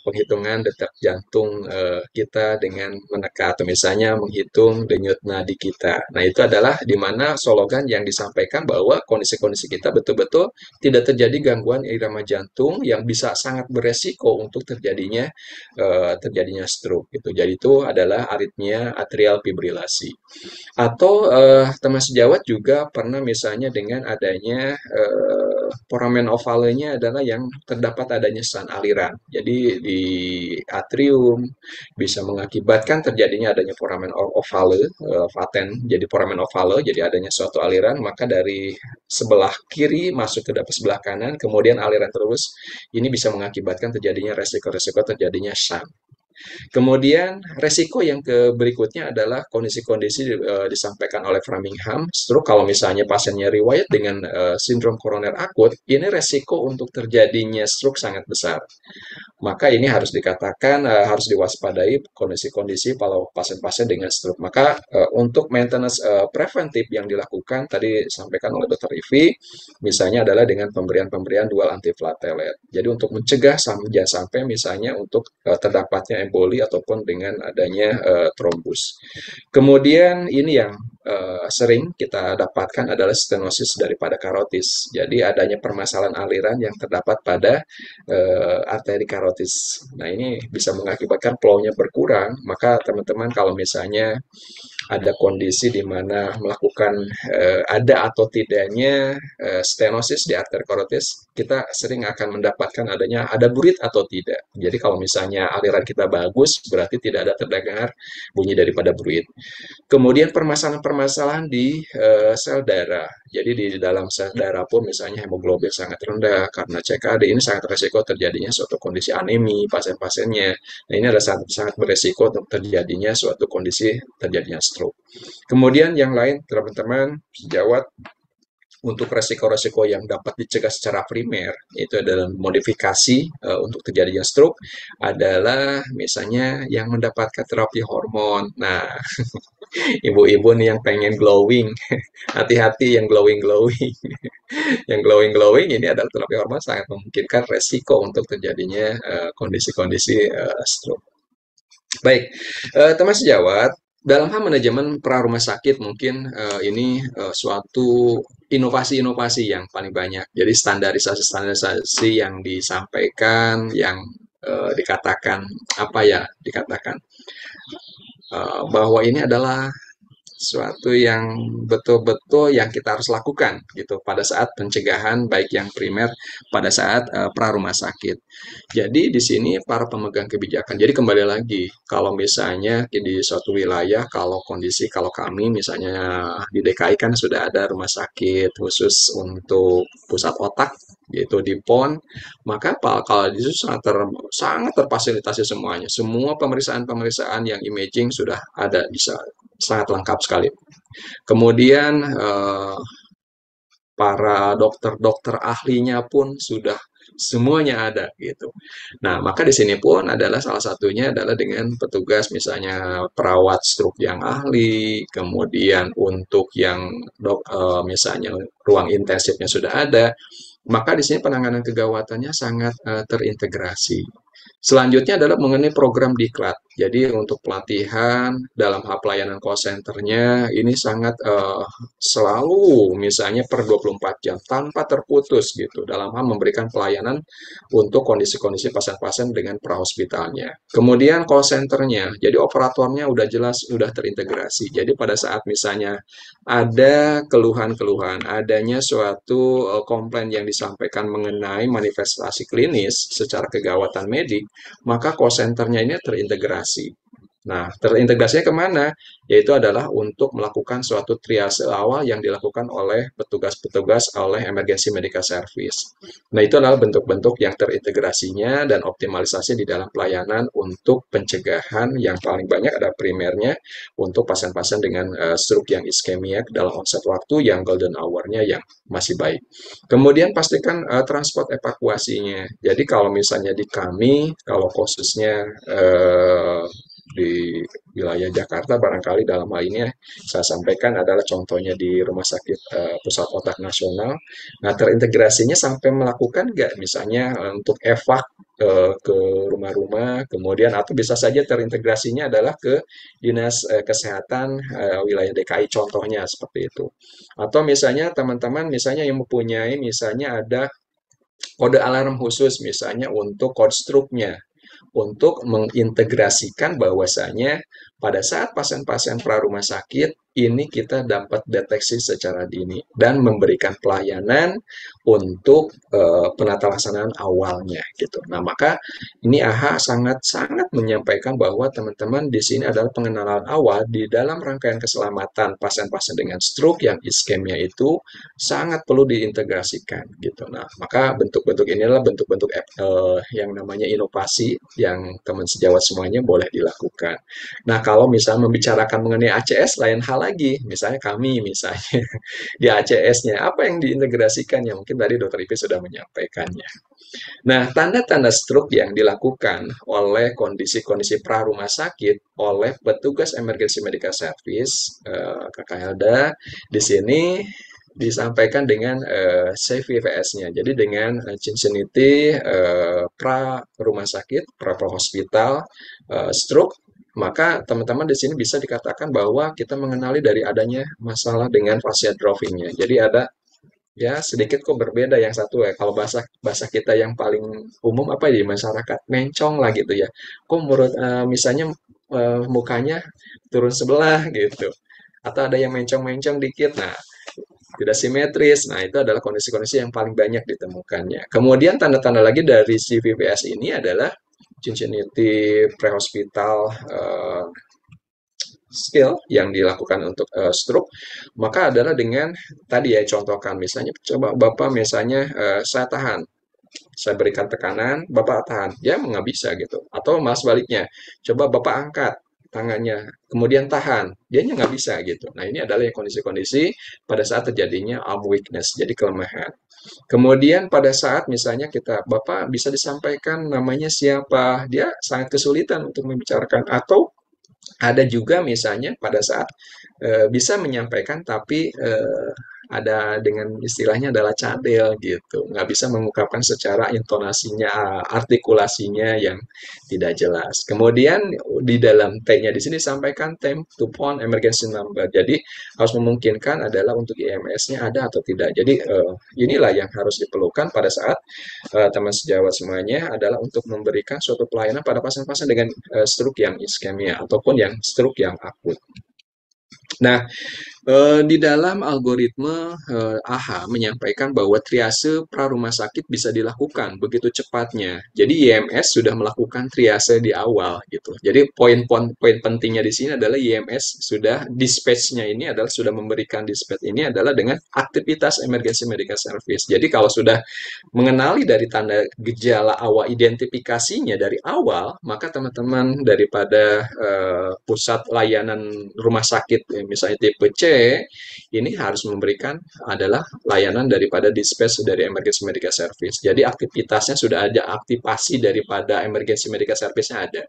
penghitungan detak jantung kita dengan menekan atau misalnya menghitung denyut nadi kita. Nah, itu adalah di mana slogan yang disampaikan bahwa kondisi-kondisi kita betul-betul tidak terjadi gangguan irama jantung yang bisa sangat beresiko untuk terjadinya stroke gitu. Jadi itu adalah aritmia atrial fibrilasi. Atau teman sejawat juga pernah misalnya dengan adanya foramen ovalenya adalah yang terdapat adanya sesan aliran. Jadi di atrium bisa mengakibatkan terjadinya adanya foramen ovale, vaten, jadi foramen ovale, jadi adanya suatu aliran, maka dari sebelah kiri masuk ke sebelah kanan, kemudian aliran terus, ini bisa mengakibatkan terjadinya resiko-resiko terjadinya shunt. Kemudian resiko yang berikutnya adalah kondisi-kondisi disampaikan oleh Framingham, stroke kalau misalnya pasiennya riwayat dengan sindrom koroner akut, ini resiko untuk terjadinya stroke sangat besar. Maka ini harus dikatakan harus diwaspadai kondisi-kondisi kalau pasien-pasien dengan stroke. Maka untuk maintenance preventif yang dilakukan tadi disampaikan oleh Dr. Ivi, misalnya adalah dengan pemberian dual antiplatelet. Jadi untuk mencegah jangan sampai misalnya untuk terdapatnya emboli ataupun dengan adanya trombus. Kemudian ini yang sering kita dapatkan adalah stenosis daripada karotis. Jadi adanya permasalahan aliran yang terdapat pada arteri karotis. Nah ini bisa mengakibatkan flow-nya berkurang. Maka teman-teman kalau misalnya ada kondisi di mana melakukan ada atau tidaknya stenosis di arteri karotis, kita sering akan mendapatkan ada burit atau tidak. Jadi kalau misalnya aliran kita bagus, berarti tidak ada terdengar bunyi daripada burit. Kemudian permasalahan-permasalahan di sel darah. Jadi di dalam sel darah pun misalnya hemoglobin sangat rendah karena CKD ini sangat resiko terjadinya suatu kondisi anemi pasien-pasiennya. Nah ini adalah sangat beresiko untuk terjadinya suatu kondisi terjadinya stroke. Kemudian yang lain teman-teman sejawat untuk resiko-resiko yang dapat dicegah secara primer, itu adalah modifikasi untuk terjadinya stroke, adalah misalnya yang mendapatkan terapi hormon. Nah, ibu-ibu nih yang pengen glowing, hati-hati yang glowing-glowing. Yang glowing-glowing ini adalah terapi hormon sangat memungkinkan resiko untuk terjadinya kondisi-kondisi stroke. Baik, teman sejawat, dalam hal manajemen pra rumah sakit mungkin ini suatu inovasi-inovasi yang paling banyak. Jadi standarisasi-standarisasi yang disampaikan, yang dikatakan apa ya, dikatakan bahwa ini adalah suatu yang betul-betul yang kita harus lakukan gitu pada saat pencegahan baik yang primer pada saat pra rumah sakit. Jadi di sini para pemegang kebijakan. Jadi kembali lagi kalau misalnya di suatu wilayah kalau kami misalnya di DKI kan sudah ada rumah sakit khusus untuk pusat otak yaitu di PON, maka kalau di situ sangat terfasilitasi semuanya. Semua pemeriksaan-pemeriksaan yang imaging sudah ada bisa sangat lengkap sekali. Kemudian para dokter-dokter ahlinya pun sudah semuanya ada gitu. Nah, maka di sini pun adalah salah satunya adalah dengan petugas misalnya perawat stroke yang ahli, kemudian untuk yang misalnya ruang intensifnya sudah ada, maka di sini penanganan kegawatannya sangat terintegrasi. Selanjutnya adalah mengenai program diklat. Jadi untuk pelatihan dalam hal pelayanan call center-nya ini sangat selalu misalnya per 24 jam tanpa terputus gitu dalam hal memberikan pelayanan untuk kondisi-kondisi pasien-pasien dengan prahospitalnya. Kemudian call center-nya, jadi operatornya udah jelas, udah terintegrasi. Jadi pada saat misalnya ada keluhan-keluhan, adanya suatu komplain yang disampaikan mengenai manifestasi klinis secara kegawatan medik, maka call center-nya ini terintegrasi. Nah, terintegrasinya kemana? Yaitu adalah untuk melakukan suatu triase awal yang dilakukan oleh petugas-petugas oleh emergency medical service. Nah, itu adalah bentuk-bentuk yang terintegrasinya dan optimalisasi di dalam pelayanan untuk pencegahan yang paling banyak ada primernya untuk pasien-pasien dengan stroke yang iskemia dalam onset waktu yang golden hour-nya yang masih baik. Kemudian pastikan transport evakuasinya. Jadi kalau misalnya di kami, kalau khususnya di wilayah Jakarta barangkali dalam hal ini saya sampaikan adalah contohnya di Rumah Sakit Pusat Otak Nasional. Nah, terintegrasinya sampai melakukan nggak misalnya untuk evak ke rumah-rumah, kemudian atau bisa saja terintegrasinya adalah ke Dinas Kesehatan wilayah DKI contohnya seperti itu. Atau misalnya teman-teman misalnya yang mempunyai misalnya ada kode alarm khusus misalnya untuk code stroke-nya untuk mengintegrasikan bahwasanya pada saat pasien-pasien pra rumah sakit ini kita dapat deteksi secara dini dan memberikan pelayanan untuk penata laksanaan awalnya gitu. Nah, maka ini AHA sangat-sangat menyampaikan bahwa teman-teman di sini adalah pengenalan awal di dalam rangkaian keselamatan pasien-pasien dengan stroke yang iskemia itu sangat perlu diintegrasikan gitu. Nah, maka bentuk-bentuk inilah bentuk-bentuk yang namanya inovasi yang teman sejawat semuanya boleh dilakukan. Nah, kalau misalnya membicarakan mengenai ACS lain hal lagi, misalnya kami misalnya di ACS-nya apa yang diintegrasikan ya mungkin tadi Dokter Ipi sudah menyampaikannya. Nah, tanda-tanda stroke yang dilakukan oleh kondisi-kondisi pra rumah sakit oleh petugas emergency medical service Kakak Helda di sini disampaikan dengan CVVS-nya. Jadi dengan Cincinnati pra rumah sakit, pra hospital stroke, maka teman-teman di sini bisa dikatakan bahwa kita mengenali dari adanya masalah dengan fascia dwarfing-nya. Jadi ada ya sedikit kok berbeda yang satu ya. Kalau bahasa bahasa kita yang paling umum apa ya di masyarakat mencong lah gitu ya. Kok menurut misalnya mukanya turun sebelah gitu. Atau ada yang mencong-mencong dikit. Nah, tidak simetris. Nah, itu adalah kondisi-kondisi yang paling banyak ditemukannya. Kemudian tanda-tanda lagi dari CVVS ini adalah Cincinnati prehospital skill yang dilakukan untuk stroke, maka adalah dengan tadi ya contohkan misalnya coba Bapak misalnya saya tahan, saya berikan tekanan, Bapak tahan, dia nggak bisa gitu. Atau malah sebaliknya, coba Bapak angkat tangannya, kemudian tahan, dia nggak bisa gitu. Nah ini adalah kondisi-kondisi pada saat terjadinya arm weakness, jadi kelemahan. Kemudian pada saat misalnya Bapak bisa disampaikan namanya siapa, dia sangat kesulitan untuk membicarakan atau ada juga misalnya pada saat bisa menyampaikan tapi ada dengan istilahnya adalah cadel gitu, nggak bisa mengungkapkan secara intonasinya, artikulasinya yang tidak jelas. Kemudian di dalam T-nya di sini disampaikan time to phone emergency number. Jadi harus memungkinkan adalah untuk IMS-nya ada atau tidak. Jadi inilah yang harus diperlukan pada saat teman sejawat semuanya adalah untuk memberikan suatu pelayanan pada pasien-pasien dengan stroke yang iskemia ataupun yang stroke yang akut. Nah, di dalam algoritma AHA menyampaikan bahwa triase pra rumah sakit bisa dilakukan begitu cepatnya. Jadi IMS sudah melakukan triase di awal gitu. Jadi poin pentingnya di sini adalah IMS sudah dispatch-nya ini adalah sudah memberikan dispatch ini adalah dengan aktivitas emergency medical service. Jadi kalau sudah mengenali dari tanda gejala awal identifikasinya dari awal, maka teman-teman daripada pusat layanan rumah sakit misalnya tipe C ini harus memberikan adalah layanan daripada dispatch dari emergency medical service. Jadi aktivitasnya sudah ada, aktivasi daripada emergency medical service-nya ada.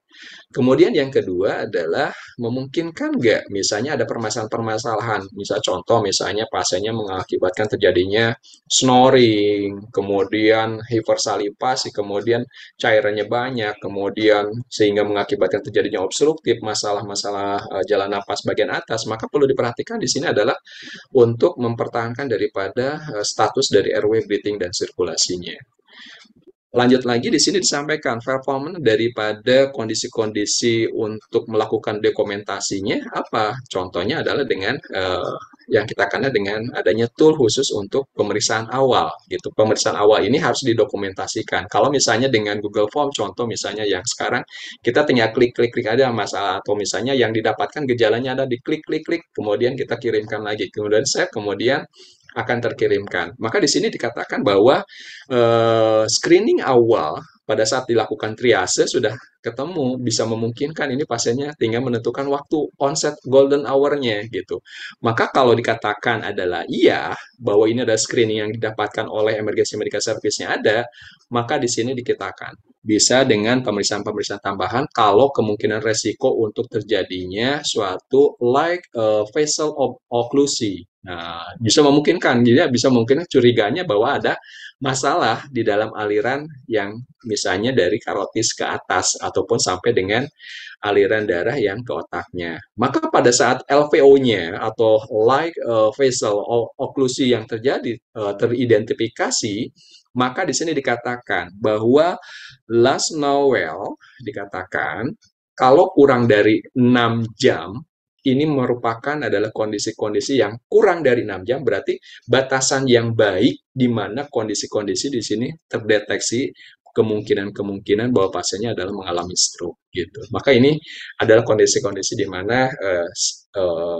Kemudian yang kedua adalah memungkinkan nggak misalnya ada permasalahan-permasalahan, misal contoh misalnya pasiennya mengakibatkan terjadinya snoring, kemudian hipersalivasi, kemudian cairannya banyak, kemudian sehingga mengakibatkan terjadinya obstruktif, masalah-masalah jalan napas bagian atas, maka perlu diperhatikan di sini adalah untuk mempertahankan daripada status dari airway breathing dan sirkulasinya. Lanjut lagi di sini disampaikan performance daripada kondisi-kondisi untuk melakukan dokumentasinya apa? Contohnya adalah dengan yang kita kenal dengan adanya tool khusus untuk pemeriksaan awal gitu. Pemeriksaan awal ini harus didokumentasikan. Kalau misalnya dengan Google Form contoh misalnya yang sekarang kita tinggal klik-klik-klik aja masalah atau misalnya yang didapatkan gejalanya ada di klik-klik-klik kemudian kita kirimkan lagi. Kemudian save kemudian akan terkirimkan. Maka di sini dikatakan bahwa screening awal pada saat dilakukan triase sudah ketemu bisa memungkinkan ini pasiennya tinggal menentukan waktu onset golden hour-nya gitu. Maka kalau dikatakan adalah iya bahwa ini ada screening yang didapatkan oleh emergency medical service-nya ada, maka di sini dikatakan bisa dengan pemeriksaan-pemeriksaan tambahan kalau kemungkinan resiko untuk terjadinya suatu like facial occlusion. Nah, bisa memungkinkan, jadi bisa mungkin curiganya bahwa ada masalah di dalam aliran yang misalnya dari karotis ke atas ataupun sampai dengan aliran darah yang ke otaknya. Maka pada saat LVO-nya atau like facial occlusion yang terjadi teridentifikasi, maka di sini dikatakan bahwa last Noel dikatakan kalau kurang dari 6 jam ini merupakan adalah kondisi-kondisi yang kurang dari 6 jam, berarti batasan yang baik di mana kondisi-kondisi di sini terdeteksi kemungkinan-kemungkinan bahwa pasiennya adalah mengalami stroke gitu. Maka ini adalah kondisi-kondisi di mana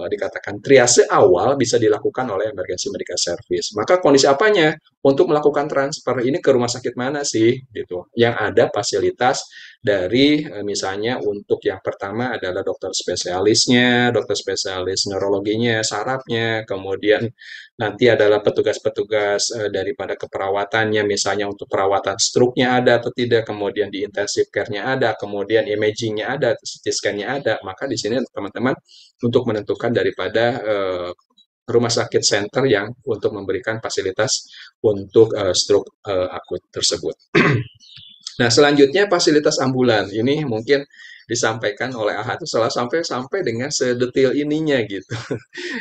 dikatakan triase awal bisa dilakukan oleh emergency medical service. Maka kondisi apanya? Untuk melakukan transfer ini ke rumah sakit mana sih gitu. Yang ada fasilitas dari misalnya untuk yang pertama adalah dokter spesialisnya, dokter spesialis neurologinya, sarafnya, kemudian nanti adalah petugas-petugas daripada keperawatannya, misalnya untuk perawatan stroke-nya ada atau tidak, kemudian di intensive care-nya ada, kemudian imaging-nya ada, CT scan-nya ada, maka di sini teman-teman untuk menentukan daripada rumah sakit center yang untuk memberikan fasilitas untuk stroke akut tersebut. Nah, selanjutnya fasilitas ambulan. Ini mungkin disampaikan oleh AHA itu sampai dengan sedetail ininya gitu.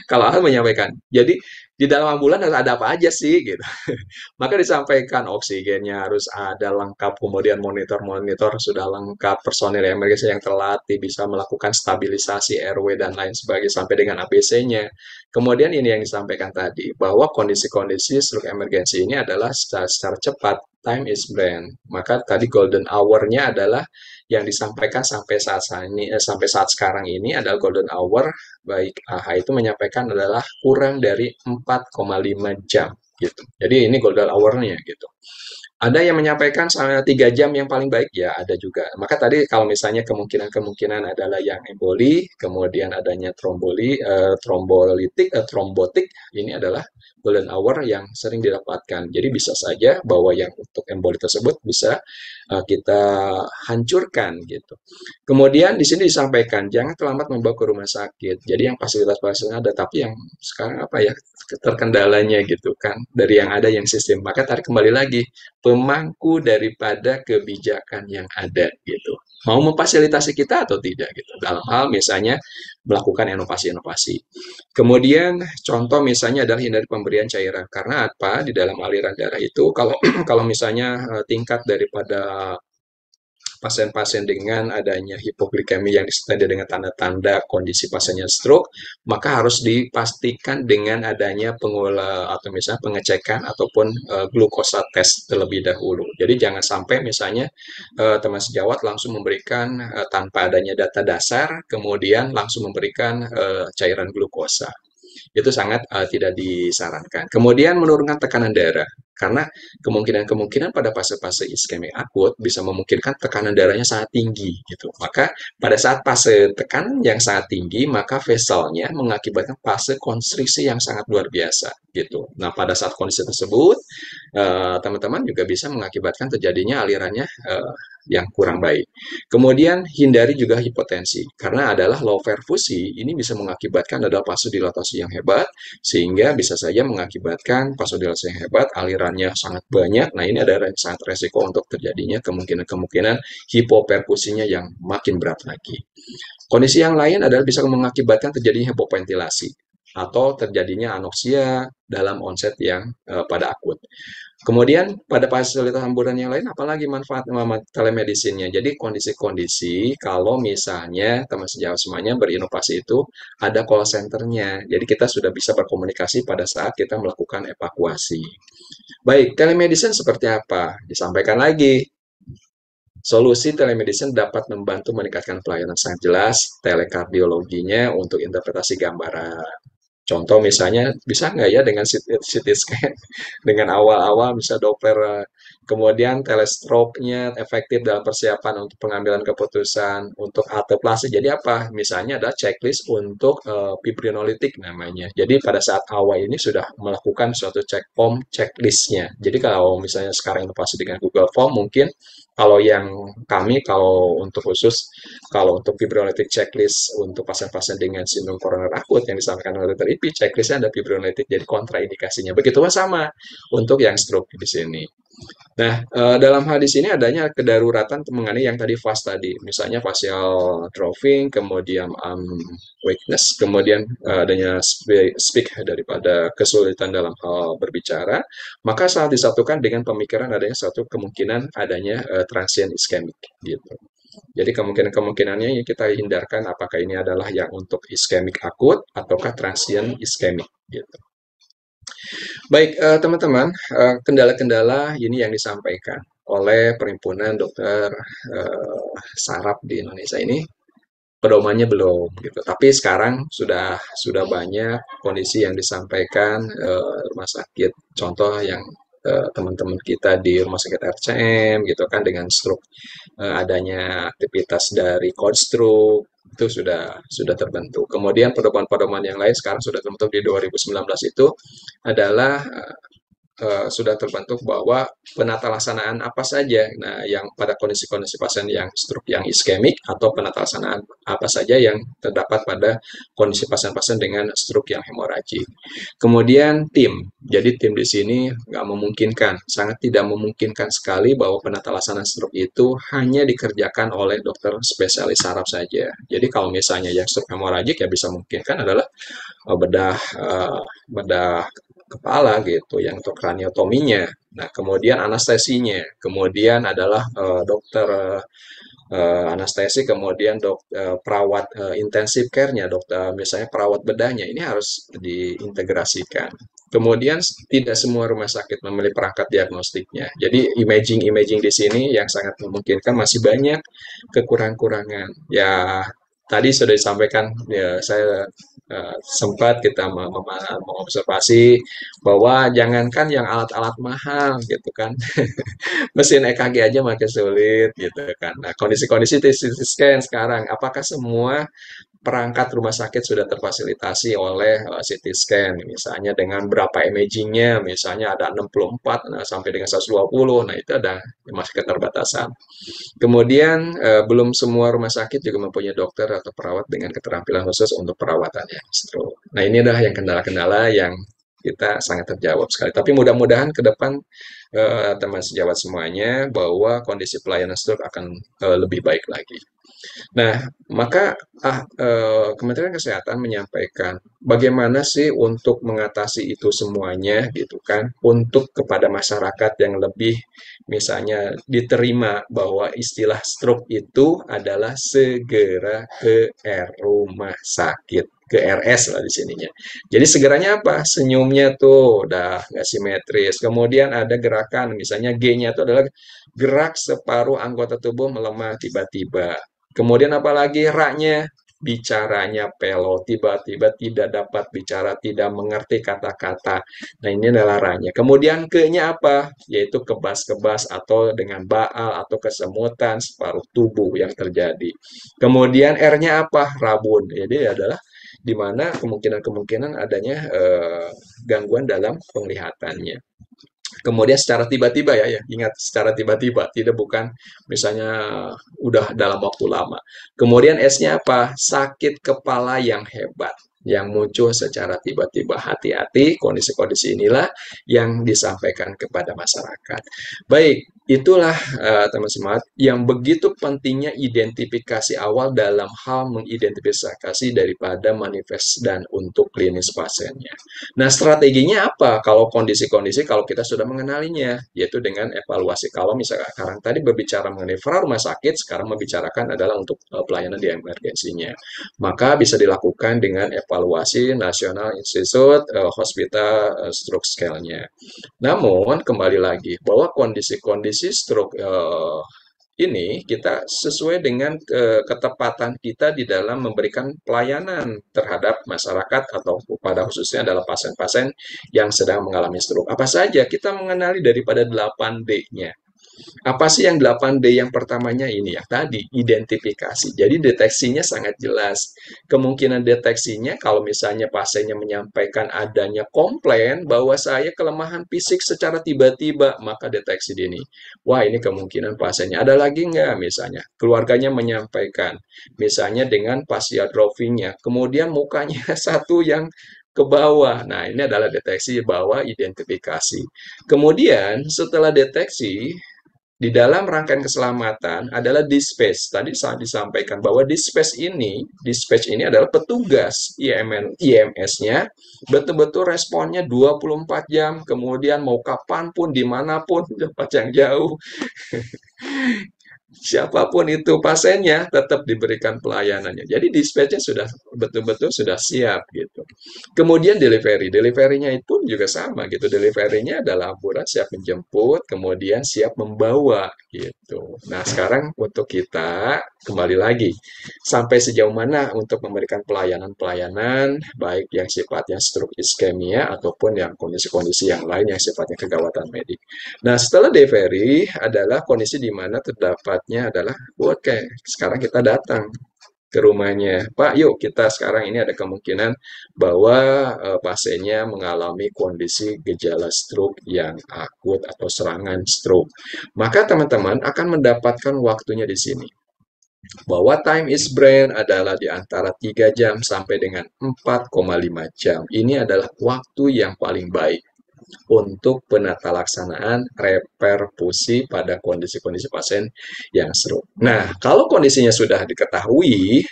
Kalau AHA menyampaikan, jadi di dalam ambulan ada apa aja sih gitu. Maka disampaikan oksigennya harus ada lengkap, kemudian monitor-monitor sudah lengkap, personil emergency yang terlatih bisa melakukan stabilisasi RW dan lain sebagainya sampai dengan ABC-nya. Kemudian ini yang disampaikan tadi, bahwa kondisi-kondisi stroke emergency ini adalah secara cepat, time is brand. Maka tadi golden hour-nya adalah yang disampaikan sampai sampai saat sekarang ini adalah golden hour, baik AHA itu menyampaikan adalah kurang dari 4,5 jam gitu. Jadi ini golden hour-nya gitu. Ada yang menyampaikan 3 jam yang paling baik, ya ada juga. Maka tadi kalau misalnya kemungkinan-kemungkinan adalah yang emboli, kemudian adanya trombotik, ini adalah golden hour yang sering didapatkan. Jadi bisa saja bahwa yang untuk emboli tersebut bisa kita hancurkan gitu. Kemudian di sini disampaikan jangan terlambat membawa ke rumah sakit. Jadi yang fasilitas-fasilitas ada, tapi yang sekarang apa ya terkendalanya gitu kan dari yang ada yang sistem. Maka tarik kembali lagi pemangku daripada kebijakan yang ada gitu. Mau memfasilitasi kita atau tidak gitu. Dalam hal misalnya melakukan inovasi-inovasi. Kemudian contoh misalnya adalah hindari pemberian cairan. Karena apa? Di dalam aliran darah itu kalau kalau misalnya tingkat daripada pasien-pasien dengan adanya hipoglikemi yang disertai dengan tanda-tanda kondisi pasiennya stroke, maka harus dipastikan dengan adanya atau misalnya pengecekan ataupun glukosa tes terlebih dahulu. Jadi jangan sampai misalnya teman sejawat langsung memberikan tanpa adanya data dasar, kemudian langsung memberikan cairan glukosa. Itu sangat tidak disarankan. Kemudian menurunkan tekanan darah. Karena kemungkinan-kemungkinan pada fase-fase iskemik akut bisa memungkinkan tekanan darahnya sangat tinggi gitu. Maka pada saat fase tekanan yang sangat tinggi, maka veselnya mengakibatkan fase konstriksi yang sangat luar biasa gitu. Nah, pada saat kondisi tersebut, teman-teman juga bisa mengakibatkan terjadinya alirannya yang kurang baik. Kemudian hindari juga hipotensi, karena adalah low perfusi ini bisa mengakibatkan adalah vasodilatasi yang hebat, sehingga bisa saja mengakibatkan vasodilatasi yang hebat, alirannya sangat banyak. Nah ini ada sangat resiko untuk terjadinya kemungkinan-kemungkinan hipoperfusinya yang makin berat lagi. Kondisi yang lain adalah bisa mengakibatkan terjadinya hipoventilasi atau terjadinya anoksia dalam onset yang pada akut. Kemudian pada fasilitas ambulan yang lain, apalagi manfaat telemedicine-nya. Jadi kondisi-kondisi kalau misalnya teman sejawat semuanya berinovasi itu ada call center-nya. Jadi kita sudah bisa berkomunikasi pada saat kita melakukan evakuasi. Baik, telemedicine seperti apa? Disampaikan lagi. Solusi telemedicine dapat membantu meningkatkan pelayanan sangat jelas, telekardiologinya untuk interpretasi gambaran. Contoh misalnya, bisa nggak ya dengan CT scan, dengan awal-awal bisa Doppler, kemudian teleskopnya efektif dalam persiapan untuk pengambilan keputusan, untuk ateplase. Jadi apa? Misalnya ada checklist untuk fibrinolitik namanya. Jadi pada saat awal ini sudah melakukan suatu check form checklistnya. Jadi kalau misalnya sekarang inovasi dengan Google Form, mungkin kalau yang kalau untuk khusus, kalau untuk fibrinolytic checklist untuk pasien-pasien dengan sindrom koroner akut yang disampaikan oleh Dr. IP, checklistnya ada fibrinolytic, jadi kontraindikasinya. Begitu sama untuk yang stroke di sini. Nah, dalam hal di sini adanya kedaruratan mengenai yang tadi fast tadi, misalnya facial drawing, kemudian weakness, kemudian adanya speak daripada kesulitan dalam hal berbicara, maka saat disatukan dengan pemikiran adanya satu kemungkinan adanya transient ischemic gitu. Jadi kemungkinan-kemungkinannya yang kita hindarkan apakah ini adalah yang untuk iskemik akut ataukah transient iskemik gitu. Baik, teman-teman, kendala-kendala ini yang disampaikan oleh Perhimpunan Dokter Saraf di Indonesia ini pedomannya belum gitu. Tapi sekarang sudah banyak kondisi yang disampaikan rumah sakit. Contoh yang teman-teman kita di rumah sakit RCM gitu kan dengan stroke adanya aktivitas dari cold stroke itu sudah terbentuk. Kemudian pedoman-pedoman yang lain sekarang sudah terbentuk di 2019 itu adalah sudah terbentuk bahwa penata laksanaan apa saja, nah yang pada kondisi-kondisi pasien yang stroke yang iskemik atau penata laksanaan apa saja yang terdapat pada kondisi pasien-pasien dengan stroke yang hemoragik. Kemudian tim, jadi tim di sini nggak memungkinkan, sangat tidak memungkinkan sekali bahwa penata laksanaan stroke itu hanya dikerjakan oleh dokter spesialis saraf saja. Jadi kalau misalnya yang stroke hemoragik ya bisa memungkinkan adalah bedah kepala gitu, yang untuk kraniotominya. Nah, kemudian anestesinya, kemudian adalah dokter anestesi, kemudian perawat intensive care-nya, dokter misalnya perawat bedahnya, ini harus diintegrasikan. Kemudian tidak semua rumah sakit memiliki perangkat diagnostiknya. Jadi imaging di sini yang sangat memungkinkan masih banyak kekurangan-kurangan. Ya tadi sudah disampaikan, ya saya sempat kita mengobservasi bahwa jangankan yang alat-alat mahal gitu kan, mesin EKG aja makin sulit gitu kan. Nah, kondisi-kondisi CT scan sekarang, apakah semua perangkat rumah sakit sudah terfasilitasi oleh CT scan, misalnya dengan berapa imagingnya, misalnya ada 64 sampai dengan 120, nah itu ada masih keterbatasan. Kemudian belum semua rumah sakit juga mempunyai dokter atau perawat dengan keterampilan khusus untuk perawatannya stroke. Nah ini adalah yang kendala-kendala yang kita sangat terjawab sekali. Tapi mudah-mudahan ke depan teman sejawat semuanya bahwa kondisi pelayanan stroke akan lebih baik lagi. Nah, maka Kementerian Kesehatan menyampaikan bagaimana sih untuk mengatasi itu semuanya gitu kan, untuk kepada masyarakat yang lebih misalnya diterima bahwa istilah stroke itu adalah segera ke rumah sakit, ke RS lah di sininya. Jadi segeranya apa? Senyumnya tuh udah nggak simetris. Kemudian ada gerakan, misalnya G-nya itu adalah gerak separuh anggota tubuh melemah tiba-tiba. Kemudian apalagi raknya, bicaranya pelo, tiba-tiba tidak dapat bicara, tidak mengerti kata-kata. Nah, ini adalah raknya. Kemudian ke-nya apa? Yaitu kebas-kebas atau dengan baal atau kesemutan separuh tubuh yang terjadi. Kemudian R-nya apa? Rabun. Jadi adalah di mana kemungkinan-kemungkinan adanya gangguan dalam penglihatannya. Kemudian secara tiba-tiba ya, ingat secara tiba-tiba, tidak bukan misalnya udah dalam waktu lama. Kemudian S-nya apa? Sakit kepala yang hebat yang muncul secara tiba-tiba. Hati-hati, kondisi-kondisi inilah yang disampaikan kepada masyarakat. Baik, itulah teman semangat yang begitu pentingnya identifikasi awal dalam hal mengidentifikasi daripada manifest dan untuk klinis pasiennya. Nah, strateginya apa kalau kondisi-kondisi kalau kita sudah mengenalinya, yaitu dengan evaluasi. Kalau misalnya sekarang tadi berbicara mengenai rumah sakit, sekarang membicarakan adalah untuk pelayanan di emergensinya. Maka bisa dilakukan dengan evaluasi National Institute Hospital Stroke Scale-nya. Namun, kembali lagi, bahwa kondisi-kondisi stroke ini kita sesuai dengan ketepatan kita di dalam memberikan pelayanan terhadap masyarakat atau pada khususnya adalah pasien-pasien yang sedang mengalami stroke. Apa saja kita mengenali daripada 8D-nya. Apa sih yang 8D yang pertamanya ini ya? Tadi, identifikasi. Jadi deteksinya sangat jelas. Kemungkinan deteksinya kalau misalnya pasiennya menyampaikan adanya komplain bahwa saya kelemahan fisik secara tiba-tiba, maka deteksi dini. Wah, ini kemungkinan pasiennya. Ada lagi nggak misalnya? Keluarganya menyampaikan, misalnya dengan fasiatrofinya, kemudian mukanya satu yang ke bawah. Nah, ini adalah deteksi bahwa identifikasi. Kemudian setelah deteksi, di dalam rangkaian keselamatan adalah dispatch. Tadi saat disampaikan bahwa dispatch ini adalah petugas IMS-nya betul-betul responnya 24 jam, kemudian mau kapanpun, dimanapun, tempat yang jauh, siapapun itu pasiennya tetap diberikan pelayanannya. Jadi dispatch-nya sudah betul-betul sudah siap gitu. Kemudian delivery-nya itu juga sama gitu. Delivery-nya adalah ambulan siap menjemput, kemudian siap membawa gitu. Nah, sekarang untuk kita kembali lagi sampai sejauh mana untuk memberikan pelayanan-pelayanan baik yang sifatnya stroke iskemia ataupun yang kondisi-kondisi yang lain yang sifatnya kegawatan medik. Nah, setelah delivery adalah kondisi di mana terdapatnya adalah, oke, sekarang kita datang ke rumahnya. Pak, yuk kita sekarang ini ada kemungkinan bahwa pasiennya mengalami kondisi gejala stroke yang akut atau serangan stroke. Maka teman-teman akan mendapatkan waktunya di sini. Bahwa time is brain adalah di antara 3 jam sampai dengan 4,5 jam. Ini adalah waktu yang paling baik untuk penata laksanaan reperfusi pada kondisi-kondisi pasien yang stroke. Nah, kalau kondisinya sudah diketahui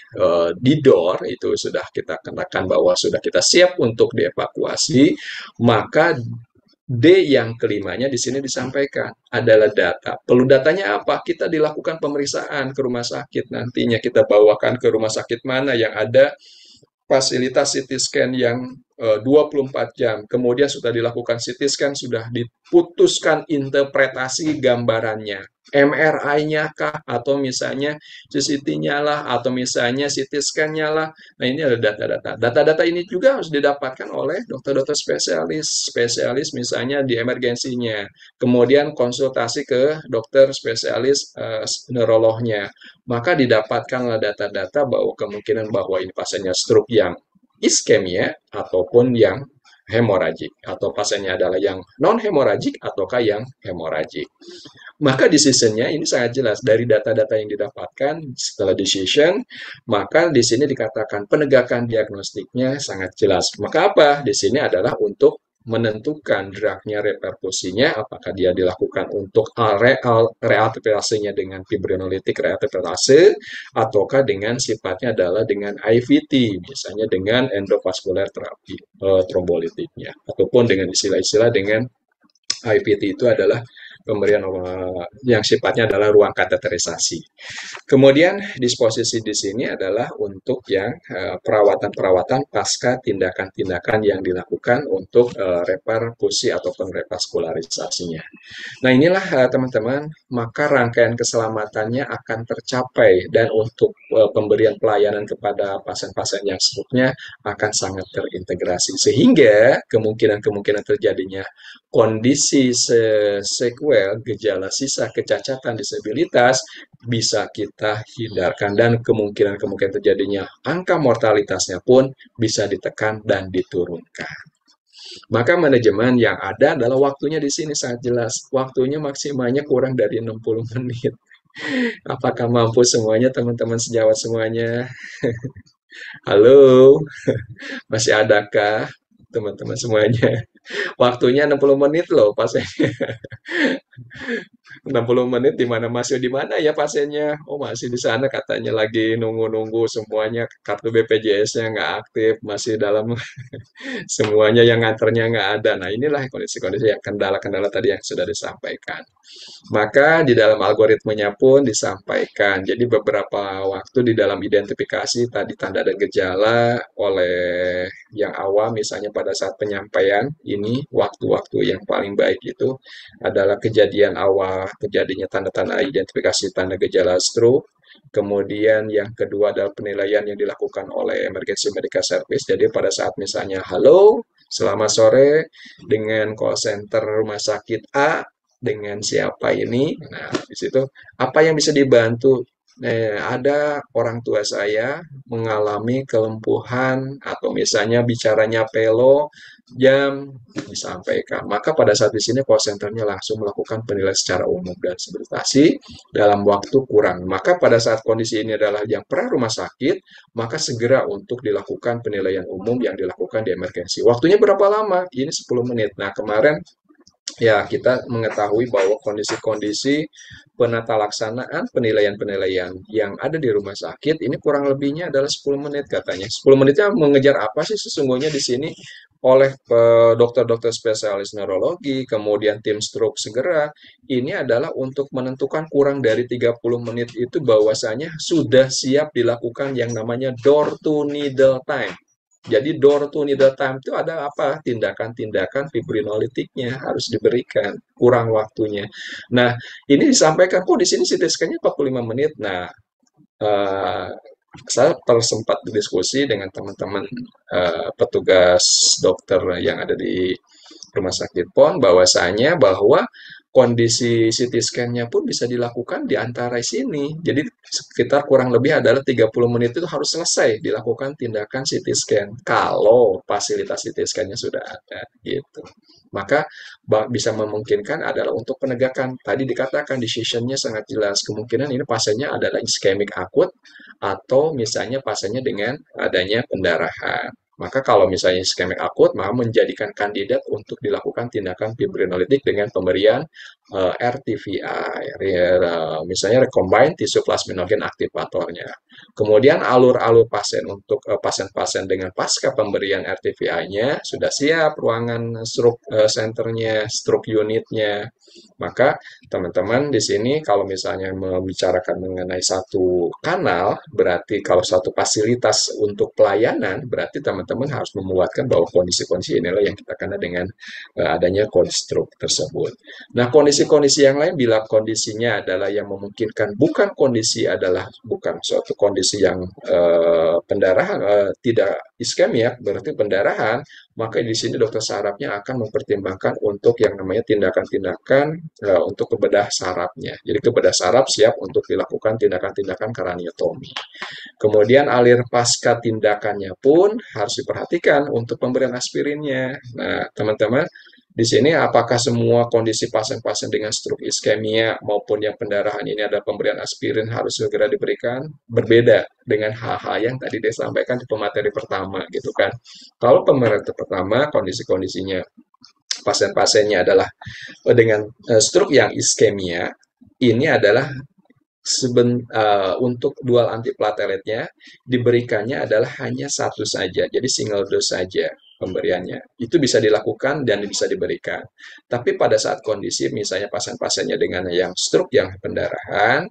di DOR, itu sudah kita katakan bahwa sudah kita siap untuk dievakuasi, maka D yang kelimanya di sini disampaikan adalah data. Perlu datanya apa? Kita dilakukan pemeriksaan ke rumah sakit nantinya. Kita bawakan ke rumah sakit mana yang ada fasilitas CT scan yang 24 jam. Kemudian sudah dilakukan CT scan, sudah diputuskan interpretasi gambarannya. MRI-nya kah, atau misalnya CCT-nya lah, atau misalnya CT scan-nya lah. Nah, ini ada data-data. Data-data ini juga harus didapatkan oleh dokter-dokter spesialis, spesialis misalnya di emergensinya. Kemudian konsultasi ke dokter spesialis neurolognya. Maka didapatkanlah data-data bahwa kemungkinan bahwa ini pasiennya stroke yang iskemia ataupun yang hemoragik, atau pasiennya adalah yang non hemoragik ataukah yang hemoragik. Maka decision-nya ini sangat jelas dari data-data yang didapatkan setelah decision, maka di sini dikatakan penegakan diagnostiknya sangat jelas. Maka apa? Di sini adalah untuk menentukan drugnya reperkusinya, apakah dia dilakukan untuk reaktivasinya dengan fibrinolitik reaktivasi, ataukah dengan sifatnya adalah dengan IVT, misalnya dengan endovascular terapi trombolitiknya, ataupun dengan istilah-istilah dengan IVT itu adalah pemberian yang sifatnya adalah ruang kateterisasi. Kemudian disposisi di sini adalah untuk yang perawatan-perawatan pasca tindakan-tindakan yang dilakukan untuk reperkusi ataupun revaskularisasinya. Nah, inilah teman-teman, maka rangkaian keselamatannya akan tercapai dan untuk pemberian pelayanan kepada pasien-pasien yang stroke-nya akan sangat terintegrasi sehingga kemungkinan-kemungkinan terjadinya kondisi sequel, gejala sisa kecacatan disabilitas bisa kita hindarkan dan kemungkinan-kemungkinan terjadinya angka mortalitasnya pun bisa ditekan dan diturunkan. Maka manajemen yang ada adalah waktunya di sini sangat jelas. Waktunya maksimalnya kurang dari 60 menit. Apakah mampu semuanya teman-teman sejawat semuanya? Halo, masih adakah teman-teman semuanya? Waktunya 60 menit loh pasiennya. 60 menit di mana ya pasiennya? Oh, masih di sana katanya lagi nunggu-nunggu semuanya kartu BPJS-nya nggak aktif, masih dalam semuanya yang nganternya nggak ada. Nah, inilah kondisi-kondisi yang kendala-kendala tadi yang sudah disampaikan. Maka di dalam algoritmanya pun disampaikan. Jadi beberapa waktu di dalam identifikasi tadi tanda dan gejala oleh yang awam, misalnya pada saat penyampaian, ini waktu-waktu yang paling baik itu adalah kejadian awal, terjadinya tanda-tanda identifikasi tanda gejala stroke. Kemudian yang kedua adalah penilaian yang dilakukan oleh Emergency Medical Service. Jadi pada saat misalnya, halo, selamat sore, dengan call center rumah sakit A, dengan siapa ini? Nah, di situ apa yang bisa dibantu? Ada orang tua saya mengalami kelumpuhan atau misalnya bicaranya pelo, jam disampaikan. Maka pada saat di sini call center-nya langsung melakukan penilaian secara umum dan disabilitasi dalam waktu kurang. Maka pada saat kondisi ini adalah yang pra rumah sakit, maka segera untuk dilakukan penilaian umum yang dilakukan di emergensi. Waktunya berapa lama? Ini 10 menit. Nah, kemarin ya, kita mengetahui bahwa kondisi-kondisi penata laksanaan penilaian-penilaian yang ada di rumah sakit ini kurang lebihnya adalah 10 menit katanya. 10 menitnya mengejar apa sih sesungguhnya di sini oleh dokter-dokter spesialis neurologi, kemudian tim stroke segera, ini adalah untuk menentukan kurang dari 30 menit itu bahwasanya sudah siap dilakukan yang namanya door to needle time. Jadi door to needle time itu ada apa? Tindakan-tindakan fibrinolitiknya harus diberikan, kurang waktunya. Nah, ini disampaikan, kok di sini CT scan-nya 45 menit. Nah, eh, saya sempat berdiskusi dengan teman-teman petugas dokter yang ada di rumah sakit PON bahwasanya bahwa kondisi CT scan-nya pun bisa dilakukan di antara sini. Jadi sekitar kurang lebih adalah 30 menit itu harus selesai dilakukan tindakan CT scan kalau fasilitas CT scan-nya sudah ada gitu. Maka bisa memungkinkan adalah untuk penegakan. Tadi dikatakan decision-nya sangat jelas. Kemungkinan ini pasiennya adalah iskemik akut atau misalnya pasiennya dengan adanya pendarahan. Maka kalau misalnya iskemik akut, maka menjadikan kandidat untuk dilakukan tindakan fibrinolitik dengan pemberian RTVI, misalnya recombined tissue plasminogen aktivatornya. Kemudian alur-alur pasien untuk pasien-pasien dengan pasca pemberian RTVI-nya sudah siap ruangan stroke centernya, stroke unitnya. Maka teman-teman di sini kalau misalnya membicarakan mengenai satu kanal, berarti kalau satu fasilitas untuk pelayanan, berarti teman-teman teman-teman harus memuatkan bahwa kondisi-kondisi inilah yang kita kenal dengan adanya stroke tersebut. Nah, kondisi-kondisi yang lain bila kondisinya adalah yang memungkinkan bukan suatu kondisi yang pendarahan tidak iskemia, berarti pendarahan, maka di sini dokter sarafnya akan mempertimbangkan untuk yang namanya tindakan-tindakan untuk kebedah sarafnya. Jadi kebedah saraf siap untuk dilakukan tindakan-tindakan kraniotomi. Kemudian alir pasca tindakannya pun harus diperhatikan untuk pemberian aspirinnya. Nah, teman-teman, di sini apakah semua kondisi pasien-pasien dengan stroke iskemia maupun yang pendarahan ini ada pemberian aspirin harus segera diberikan? Berbeda dengan hal-hal yang tadi disampaikan di pemateri pertama gitu kan. Kalau pemateri pertama kondisi-kondisinya pasien-pasiennya adalah dengan stroke yang iskemia, ini adalah untuk dual antiplateletnya diberikannya adalah hanya satu saja, jadi single dose saja pemberiannya. Itu bisa dilakukan dan bisa diberikan. Tapi pada saat kondisi misalnya pasien-pasiennya dengan yang stroke yang pendarahan,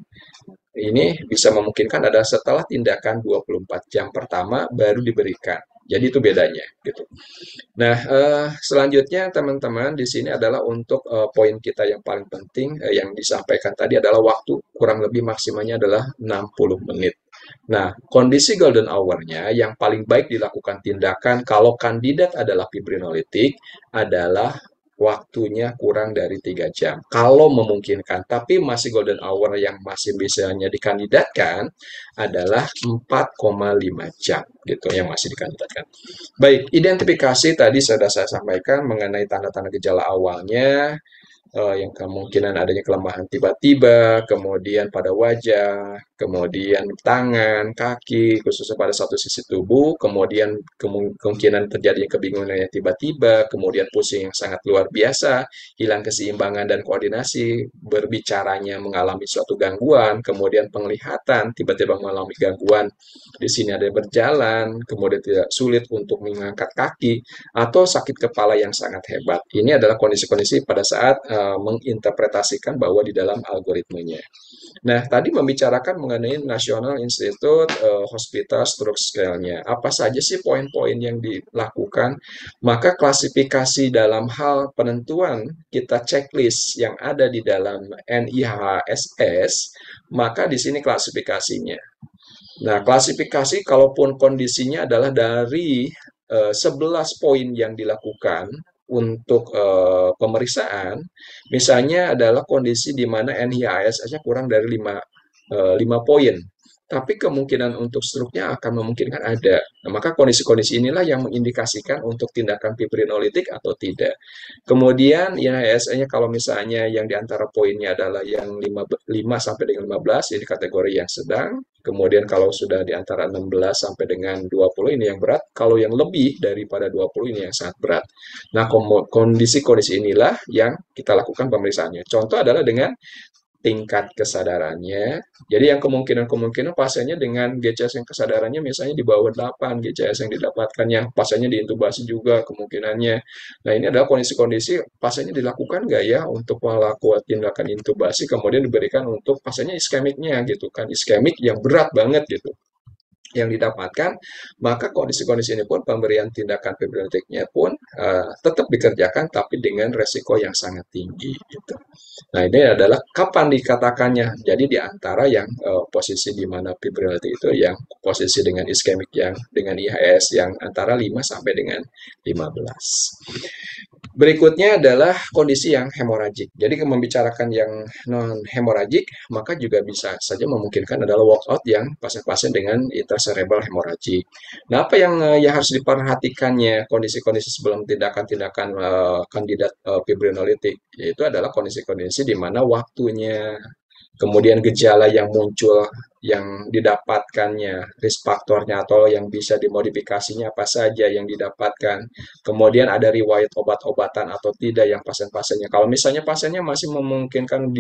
ini bisa memungkinkan adalah setelah tindakan 24 jam pertama baru diberikan. Jadi itu bedanya gitu. Nah, selanjutnya teman-teman di sini adalah untuk poin kita yang paling penting yang disampaikan tadi adalah waktu kurang lebih maksimalnya adalah 60 menit. Nah, kondisi golden hour-nya yang paling baik dilakukan tindakan kalau kandidat adalah fibrinolitik adalah waktunya kurang dari 3 jam. Kalau memungkinkan, tapi masih golden hour yang masih bisanya dikandidatkan adalah 4,5 jam gitu yang masih dikandidatkan. Baik, identifikasi tadi sudah saya sampaikan mengenai tanda-tanda gejala awalnya, yang kemungkinan adanya kelemahan tiba-tiba, kemudian pada wajah, kemudian tangan, kaki, khususnya pada satu sisi tubuh, kemudian kemungkinan terjadinya kebingungan yang tiba-tiba, kemudian pusing yang sangat luar biasa, hilang keseimbangan dan koordinasi, berbicaranya mengalami suatu gangguan, kemudian penglihatan tiba-tiba mengalami gangguan, di sini ada berjalan, kemudian tidak sulit untuk mengangkat kaki, atau sakit kepala yang sangat hebat. Ini adalah kondisi-kondisi pada saat menginterpretasikan bahwa di dalam algoritmenya. Nah, tadi membicarakan mengenai National Institute Hospital Stroke Scale-nya. Apa saja sih poin-poin yang dilakukan? Maka klasifikasi dalam hal penentuan kita checklist yang ada di dalam NIHSS, maka di sini klasifikasinya. Nah, klasifikasi kalaupun kondisinya adalah dari 11 poin yang dilakukan untuk pemeriksaan, misalnya adalah kondisi di mana NIHSS-nya kurang dari 5 poin. Tapi kemungkinan untuk stroke-nya akan memungkinkan ada. Nah, maka kondisi-kondisi inilah yang mengindikasikan untuk tindakan fibrinolitik atau tidak. Kemudian IHSE-nya kalau misalnya yang diantara poinnya adalah yang 5 sampai dengan 15, ini kategori yang sedang. Kemudian kalau sudah di antara 16 sampai dengan 20 ini yang berat, kalau yang lebih daripada 20 ini yang sangat berat. Nah, kondisi-kondisi inilah yang kita lakukan pemeriksaannya. Contoh adalah dengan tingkat kesadarannya. Jadi yang kemungkinan pasiennya dengan GCS yang kesadarannya misalnya di bawah 8, GCS yang didapatkan yang pasiennya diintubasi juga kemungkinannya. Nah, ini adalah kondisi-kondisi pasiennya dilakukan nggak ya untuk melakukan tindakan intubasi, kemudian diberikan untuk pasiennya iskemiknya gitu kan, iskemik yang berat banget gitu yang didapatkan, maka kondisi-kondisi ini pun pemberian tindakan fibrinolytiknya pun tetap dikerjakan tapi dengan resiko yang sangat tinggi gitu. Nah, ini adalah kapan dikatakannya. Jadi di antara yang posisi di mana fibrinolytik itu yang posisi dengan iskemik yang dengan IHS yang antara 5 sampai dengan 15. Berikutnya adalah kondisi yang hemoragik. Jadi membicarakan yang non hemoragik, maka juga bisa saja memungkinkan adalah walkout yang pasien-pasien dengan intracerebral hemoragik. Nah, apa yang harus diperhatikannya kondisi-kondisi sebelum tindakan-tindakan kandidat fibrinolitik, yaitu adalah kondisi-kondisi di mana waktunya, kemudian gejala yang muncul, yang didapatkannya, risk faktornya atau yang bisa dimodifikasinya apa saja yang didapatkan. Kemudian ada riwayat obat-obatan atau tidak yang pasien-pasiennya. Kalau misalnya pasiennya masih memungkinkan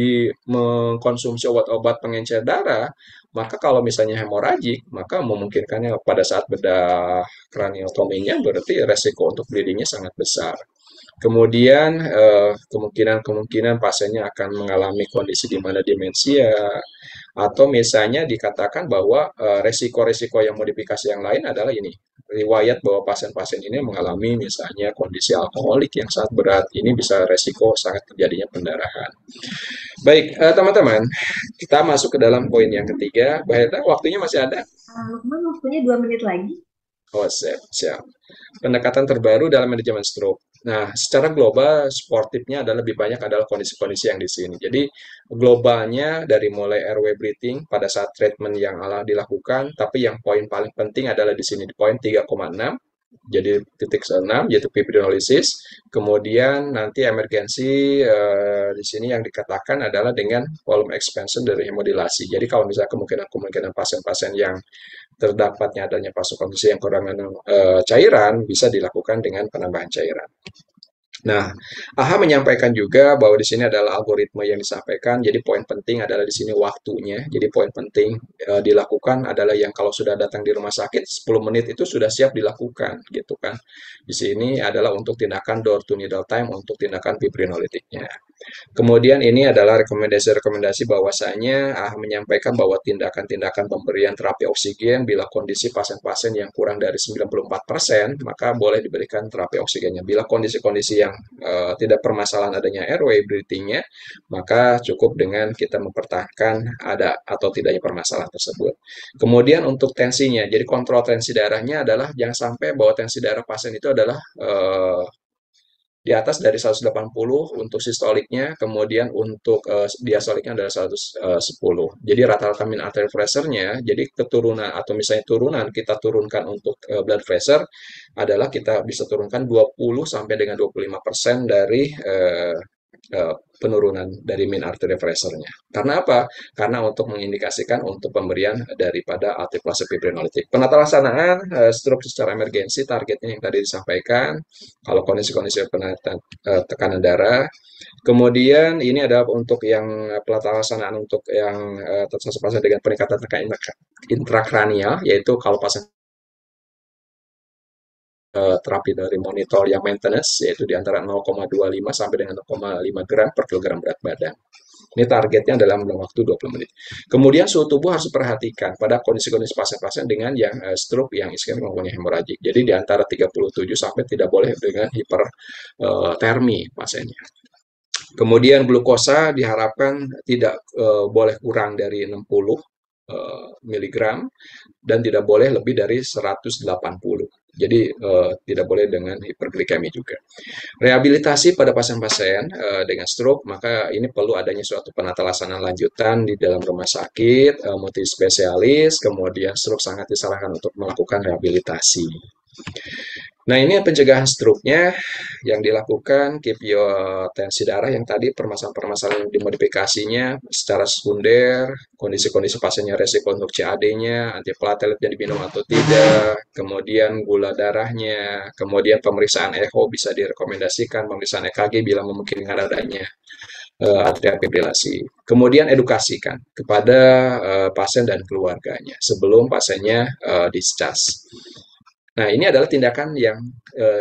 mengkonsumsi obat-obat pengencer darah, maka kalau misalnya hemoragik, maka memungkinkannya pada saat bedah kraniotominya berarti resiko untuk bleedingnya sangat besar. Kemudian kemungkinan pasiennya akan mengalami kondisi di mana demensia atau misalnya dikatakan bahwa resiko-resiko yang modifikasi yang lain adalah ini riwayat bahwa pasien-pasien ini mengalami misalnya kondisi alkoholik yang sangat berat, ini bisa resiko sangat terjadinya pendarahan. Baik, teman-teman, kita masuk ke dalam poin yang ketiga. Mbak Hendra, waktunya masih ada? Lukman, waktunya 2 menit lagi. Oh, siap. Pendekatan terbaru dalam manajemen stroke. Nah, secara global, sportifnya adalah lebih banyak adalah kondisi-kondisi yang di sini. Jadi, globalnya dari mulai airway breathing pada saat treatment yang dilakukan, tapi yang poin paling penting adalah di sini, di poin 3,6. Jadi, titik 6, yaitu fibrinolysis. Kemudian nanti emergensi di sini yang dikatakan adalah dengan volume expansion dari hemodilasi. Jadi, kalau misalnya kemungkinan pasien-pasien yang terdapatnya adanya pasokan yang kekurangan cairan bisa dilakukan dengan penambahan cairan. Nah, AHA menyampaikan juga bahwa di sini adalah algoritma yang disampaikan. Jadi poin penting adalah di sini waktunya. Jadi poin penting dilakukan adalah yang kalau sudah datang di rumah sakit 10 menit itu sudah siap dilakukan gitu kan. Di sini adalah untuk tindakan door to needle time untuk tindakan fibrinolitiknya. Kemudian ini adalah rekomendasi-rekomendasi bahwasanya menyampaikan bahwa tindakan-tindakan pemberian terapi oksigen bila kondisi pasien-pasien yang kurang dari 94%, maka boleh diberikan terapi oksigennya. Bila kondisi-kondisi yang tidak permasalahan adanya airway breathing-nya, maka cukup dengan kita mempertahankan ada atau tidaknya permasalahan tersebut. Kemudian untuk tensinya, jadi kontrol tensi darahnya adalah jangan sampai bahwa tensi darah pasien itu adalah di atas dari 180 untuk sistoliknya, kemudian untuk diastoliknya adalah 110. Jadi rata-rata mean arterial pressure-nya, jadi keturunan atau misalnya turunan kita turunkan untuk blood pressure adalah kita bisa turunkan 20 sampai dengan 25% dari penurunan dari mean arterial pressure-nya. Karena apa? Karena untuk mengindikasikan untuk pemberian daripada antiplase fibrinolitik. Penata laksanaan stroke secara emergensi targetnya yang tadi disampaikan. Kalau kondisi-kondisi tekanan darah. Kemudian ini adalah untuk yang penata laksanaan untuk yang pasien dengan peningkatan tekanan intrakranial, yaitu kalau pasien terapi dari monitor yang maintenance, yaitu di antara 0,25 sampai dengan 0,5 gram per kilogram berat badan. Ini targetnya dalam waktu 20 menit. Kemudian suhu tubuh harus diperhatikan pada kondisi-kondisi pasien-pasien dengan yang stroke yang iskemik maupun yang hemoragik. Jadi di antara 37 sampai tidak boleh dengan hipertermi pasiennya. Kemudian glukosa diharapkan tidak boleh kurang dari 60 miligram dan tidak boleh lebih dari 180. Jadi tidak boleh dengan hiperglikemi juga. Rehabilitasi pada pasien-pasien dengan stroke, maka ini perlu adanya suatu penata laksanaan lanjutan di dalam rumah sakit, multispesialis, kemudian stroke sangat disarankan untuk melakukan rehabilitasi. Nah, ini pencegahan stroke-nya yang dilakukan, keep your tensi darah yang tadi permasalahan-permasalahan dimodifikasinya secara sekunder, kondisi-kondisi pasiennya resiko untuk CAD-nya, antiplateletnya diminum atau tidak, kemudian gula darahnya, kemudian pemeriksaan echo bisa direkomendasikan, pemeriksaan EKG bila memungkinkan adanya atrial fibrilasi. Kemudian edukasikan kepada pasien dan keluarganya sebelum pasiennya discharge. Nah, ini adalah tindakan yang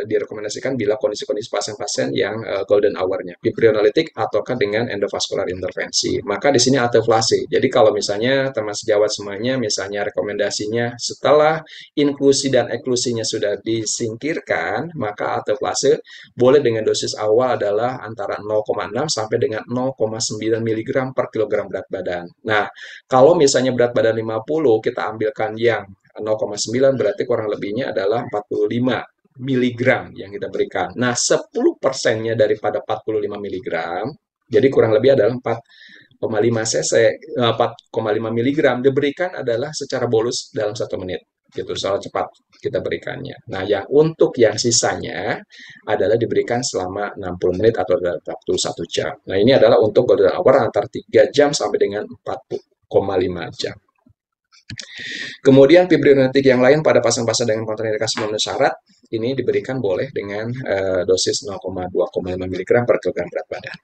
direkomendasikan bila kondisi-kondisi pasien-pasien yang golden hour-nya, fibrinolitik ataukah dengan endovaskular intervensi. Maka di sini ateflase. Jadi kalau misalnya teman sejawat semuanya, misalnya rekomendasinya setelah inklusi dan eklusinya sudah disingkirkan, maka ateflase boleh dengan dosis awal adalah antara 0,6 sampai dengan 0,9 mg per kilogram berat badan. Nah, kalau misalnya berat badan 50, kita ambilkan yang 0,9 berarti kurang lebihnya adalah 45 miligram yang kita berikan. Nah, 10%-nya daripada 45 miligram, jadi kurang lebih adalah 4,5 cc, 4,5 miligram diberikan adalah secara bolus dalam 1 menit. Gitu, secara cepat kita berikannya. Nah, yang untuk yang sisanya adalah diberikan selama 60 menit atau waktu 1 jam. Nah, ini adalah untuk golden hour antara 3 jam sampai dengan 4,5 jam. Kemudian fibrinolitik yang lain pada pasien-pasien dengan kontraindikasi memenuhi syarat ini diberikan boleh dengan dosis 0,2,5 mg per kilogram berat badan.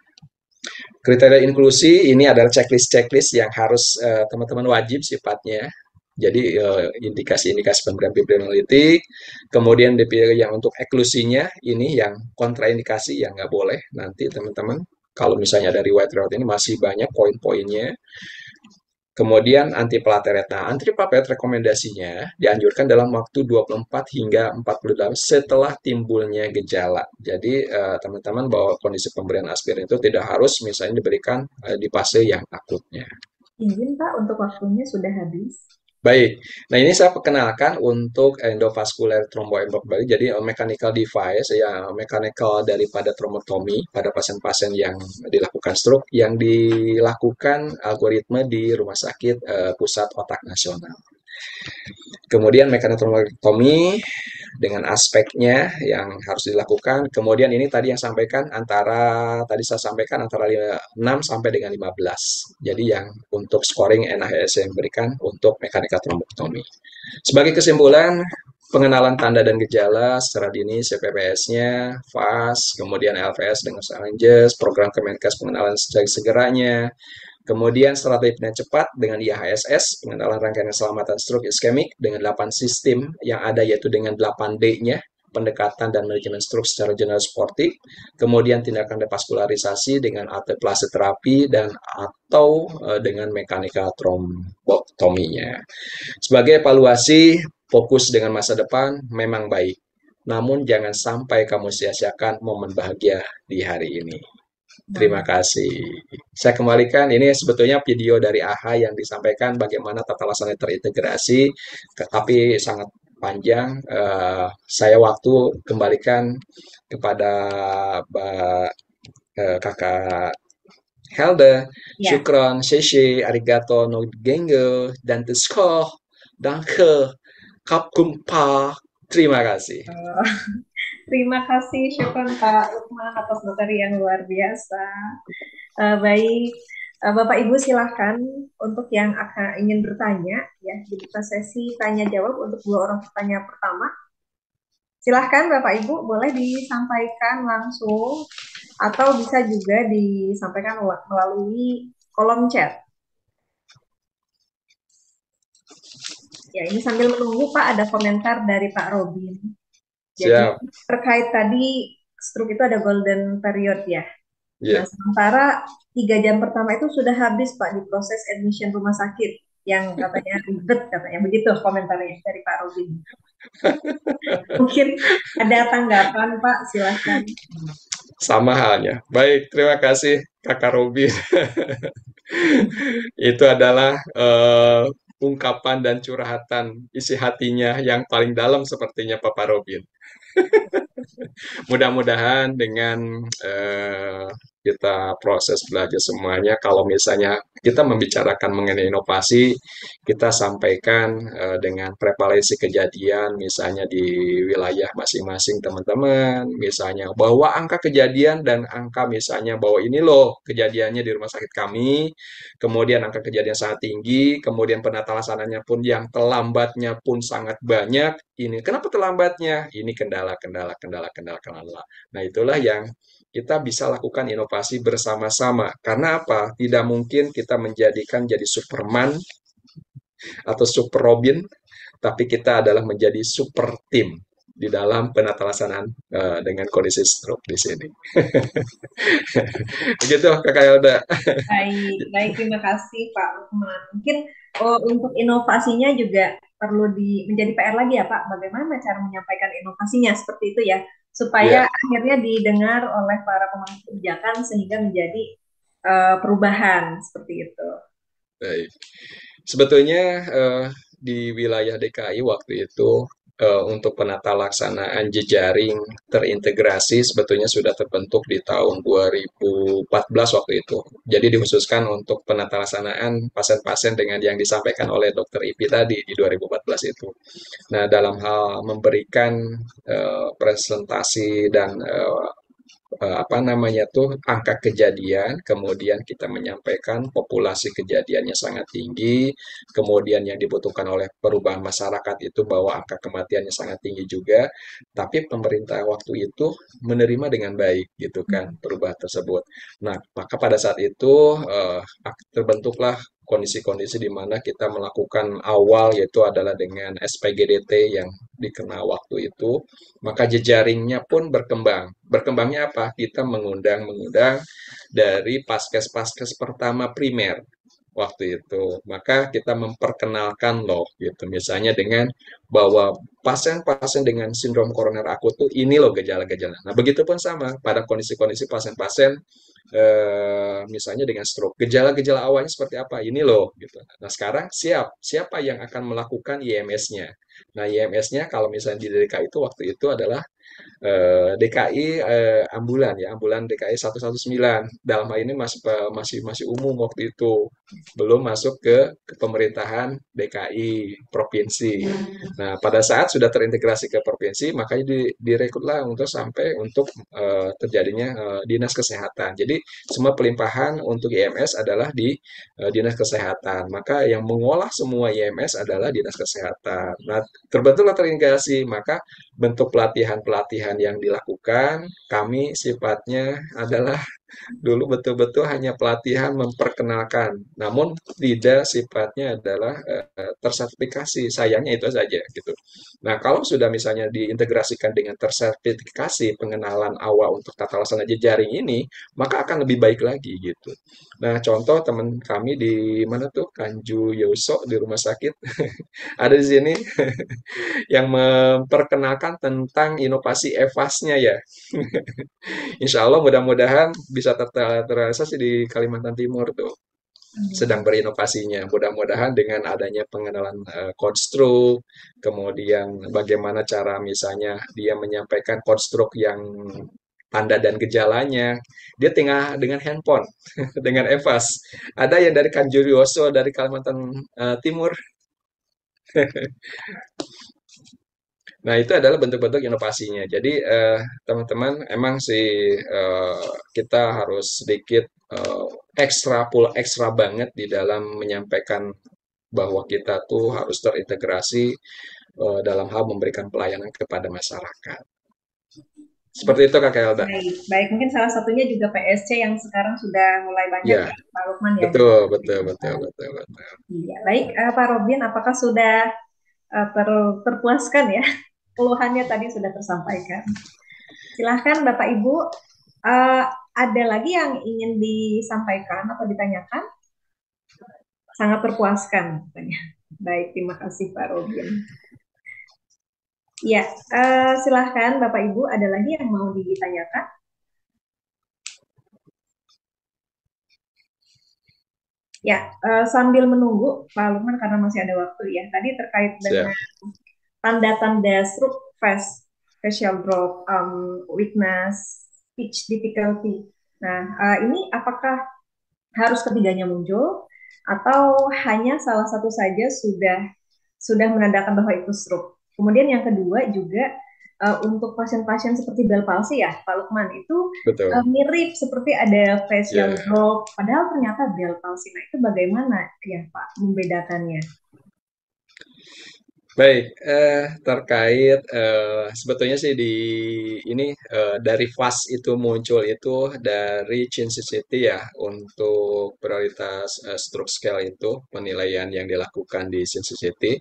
Kriteria inklusi ini adalah checklist yang harus teman-teman wajib sifatnya. Jadi indikasi-indikasi pemberian fibrinolitik, kemudian yang untuk eklusinya ini yang kontraindikasi yang nggak boleh nanti teman-teman. Kalau misalnya dari white route ini masih banyak poin-poinnya. Kemudian antiplatelet. Nah, antiplatelet rekomendasinya dianjurkan dalam waktu 24 hingga 48 setelah timbulnya gejala. Jadi, teman-teman bahwa kondisi pemberian aspirin itu tidak harus misalnya diberikan di fase yang akutnya. Izin Pak, untuk waktunya sudah habis. Baik, nah ini saya perkenalkan untuk endovascular thromboemboli. Jadi mechanical device, ya mechanical daripada trombotomi pada pasien-pasien yang dilakukan stroke yang dilakukan algoritma di Rumah Sakit Pusat Otak Nasional. Kemudian mechanotrombotomi dengan aspeknya yang harus dilakukan. Kemudian ini tadi yang sampaikan tadi saya sampaikan antara 6 sampai dengan 15. Jadi yang untuk scoring NIHS yang diberikan untuk mekanika trombotomi. Sebagai kesimpulan, pengenalan tanda dan gejala secara dini CPPS-nya, FAS, kemudian LVS dengan challenges, program Kemenkes pengenalan segeranya, kemudian strategi cepat dengan IHSS, pengenalan rangkaian keselamatan stroke iskemik dengan 8 sistem yang ada yaitu dengan 8D-nya, pendekatan dan manajemen stroke secara general sportif, kemudian tindakan devaskularisasi dengan arteplase terapi dan atau dengan mekanika trombotominya. Sebagai evaluasi, fokus dengan masa depan memang baik, namun jangan sampai kamu sia-siakan momen bahagia di hari ini. Terima kasih. Saya kembalikan, ini sebetulnya video dari AHA yang disampaikan bagaimana tata laksana terintegrasi, tapi sangat panjang. Saya waktu kembalikan kepada Kakak Helda. Ya. Syukron, Sheshe, Arigato, no Genge, dan Teskoh, Danke, Kapkumpa. Terima kasih. Terima kasih syukron Pak Lukman atas materi yang luar biasa. Baik, Bapak Ibu silahkan untuk yang akan ingin bertanya, ya dibuka sesi tanya jawab untuk 2 orang pertanyaan pertama. Silahkan Bapak Ibu boleh disampaikan langsung atau bisa juga disampaikan melalui kolom chat. Ya, ini sambil menunggu Pak ada komentar dari Pak Robin. Jadi Siap. terkait tadi stroke itu ada golden period ya. Yeah. Nah, sementara 3 jam pertama itu sudah habis Pak di proses admission rumah sakit yang katanya ribet katanya. Begitu komentarnya dari Pak Robin. Mungkin ada tanggapan Pak, silahkan. Sama halnya. Baik, terima kasih Kakak Robin. Itu adalah ungkapan dan curhatan isi hatinya yang paling dalam sepertinya Papa Robin. Mudah-mudahan dengan kita proses belajar semuanya, kalau misalnya kita membicarakan mengenai inovasi, kita sampaikan dengan prevalensi kejadian, misalnya di wilayah masing-masing teman-teman, misalnya bahwa angka kejadian dan angka misalnya bahwa ini loh kejadiannya di rumah sakit kami, kemudian angka kejadian sangat tinggi, kemudian penata laksananya pun yang terlambatnya pun sangat banyak. Ini kenapa terlambatnya? Ini kendala. Nah, itulah yang kita bisa lakukan inovasi bersama-sama. Karena apa? Tidak mungkin kita menjadikan jadi Superman atau Super Robin, tapi kita adalah menjadi super tim di dalam penata laksanaan dengan kondisi stroke di sini. Begitu, Kakak Yelda. Baik, terima kasih Pak Lukman. Mungkin untuk inovasinya juga perlu menjadi PR lagi ya Pak, bagaimana cara menyampaikan inovasinya seperti itu ya, supaya akhirnya didengar oleh para pemangku kebijakan sehingga menjadi perubahan seperti itu. Baik. Sebetulnya di wilayah DKI waktu itu untuk penata laksanaan jejaring terintegrasi sebetulnya sudah terbentuk di tahun 2014 waktu itu. Jadi dikhususkan untuk penata laksanaan pasien-pasien dengan yang disampaikan oleh Dr. Ipi tadi di 2014 itu. Nah, dalam hal memberikan presentasi dan angka kejadian, kemudian kita menyampaikan populasi kejadiannya sangat tinggi, kemudian yang dibutuhkan oleh perubahan masyarakat itu bahwa angka kematiannya sangat tinggi juga, tapi pemerintah waktu itu menerima dengan baik gitu kan perubahan tersebut. Nah, maka pada saat itu terbentuklah kondisi-kondisi di mana kita melakukan awal yaitu adalah dengan SPGDT yang dikenal waktu itu, maka jejaringnya pun berkembang. Berkembangnya apa? Kita mengundang dari paskes-paskes pertama primer. waktu itu. Maka kita memperkenalkan loh gitu. Misalnya dengan bahwa pasien-pasien dengan sindrom koroner akut tuh ini loh gejala-gejala. Nah, begitupun sama pada kondisi-kondisi pasien-pasien misalnya dengan stroke. Gejala-gejala awalnya seperti apa? Ini loh gitu. Nah, sekarang siapa yang akan melakukan IMS-nya? Nah, IMS-nya kalau misalnya di DKI itu waktu itu adalah DKI ambulan ya, ambulan DKI 119. Dalam hal ini masih umum waktu itu, belum masuk ke pemerintahan DKI provinsi. Nah, pada saat sudah terintegrasi ke provinsi, makanya direkrutlah untuk sampai untuk terjadinya dinas kesehatan. Jadi semua pelimpahan untuk IMS adalah di dinas kesehatan. Maka yang mengolah semua IMS adalah dinas kesehatan. Nah, terbentuklah terintegrasi, maka bentuk pelatihan-pelatihan yang dilakukan, kami sifatnya adalah dulu betul-betul hanya pelatihan memperkenalkan, namun tidak sifatnya adalah tersertifikasi. Sayangnya itu saja gitu. Nah, kalau sudah misalnya diintegrasikan dengan tersertifikasi pengenalan awal untuk tata laksana jejaring ini, maka akan lebih baik lagi gitu. Nah, contoh teman kami di mana tuh Kanju Yoso di rumah sakit ada di sini yang memperkenalkan tentang inovasi EVAS-nya ya. Insya Allah mudah-mudahan bisa terrealisasi di Kalimantan Timur tuh sedang berinovasinya. Mudah-mudahan dengan adanya pengenalan konstruk, kemudian bagaimana cara misalnya dia menyampaikan konstruk yang tanda dan gejalanya, dia tinggal dengan handphone, dengan EVAS. Ada yang dari Kanjurioso dari Kalimantan Timur. Nah, itu adalah bentuk-bentuk inovasinya. Jadi, teman-teman, emang sih kita harus sedikit ekstra banget di dalam menyampaikan bahwa kita tuh harus terintegrasi dalam hal memberikan pelayanan kepada masyarakat. Seperti itu, Kak Elda. Baik, baik. Mungkin salah satunya juga PSC yang sekarang sudah mulai banyak Ya, ya, Pak Lukman ya. betul. Iya, baik. Pak Robin, apakah sudah terpuaskan ya? Keluhannya tadi sudah tersampaikan. Silahkan Bapak Ibu, ada lagi yang ingin disampaikan atau ditanyakan? Sangat terpuaskan katanya. Baik, terima kasih Pak Robin. Ya, silahkan Bapak Ibu, ada lagi yang mau ditanyakan? Ya, sambil menunggu Pak Lukman karena masih ada waktu ya. Tadi terkait dengan tanda-tanda stroke, facial drop, weakness, speech difficulty. Nah, ini apakah harus ketiganya muncul atau hanya salah satu saja sudah menandakan bahwa itu stroke? Kemudian yang kedua juga untuk pasien-pasien seperti Bell palsy ya, Pak Lukman, itu mirip seperti ada facial drop, padahal ternyata Bell palsy. Nah, itu bagaimana ya Pak membedakannya? Baik, terkait sebetulnya sih dari FAS itu muncul itu dari Chinsicity ya untuk prioritas stroke scale itu penilaian yang dilakukan di Chinsicity.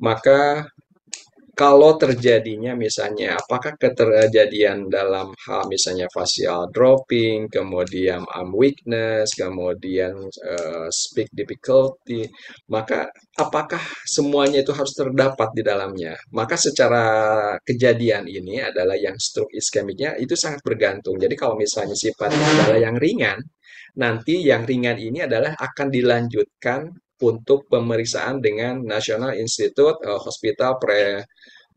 Maka kalau terjadinya misalnya apakah keterjadian dalam hal misalnya facial dropping, kemudian arm weakness, kemudian speak difficulty, maka apakah semuanya itu harus terdapat di dalamnya? Maka secara kejadian ini adalah yang stroke ischemicnya itu sangat bergantung. Jadi kalau misalnya sifatnya adalah yang ringan, nanti yang ringan ini adalah akan dilanjutkan untuk pemeriksaan dengan National Institute Hospital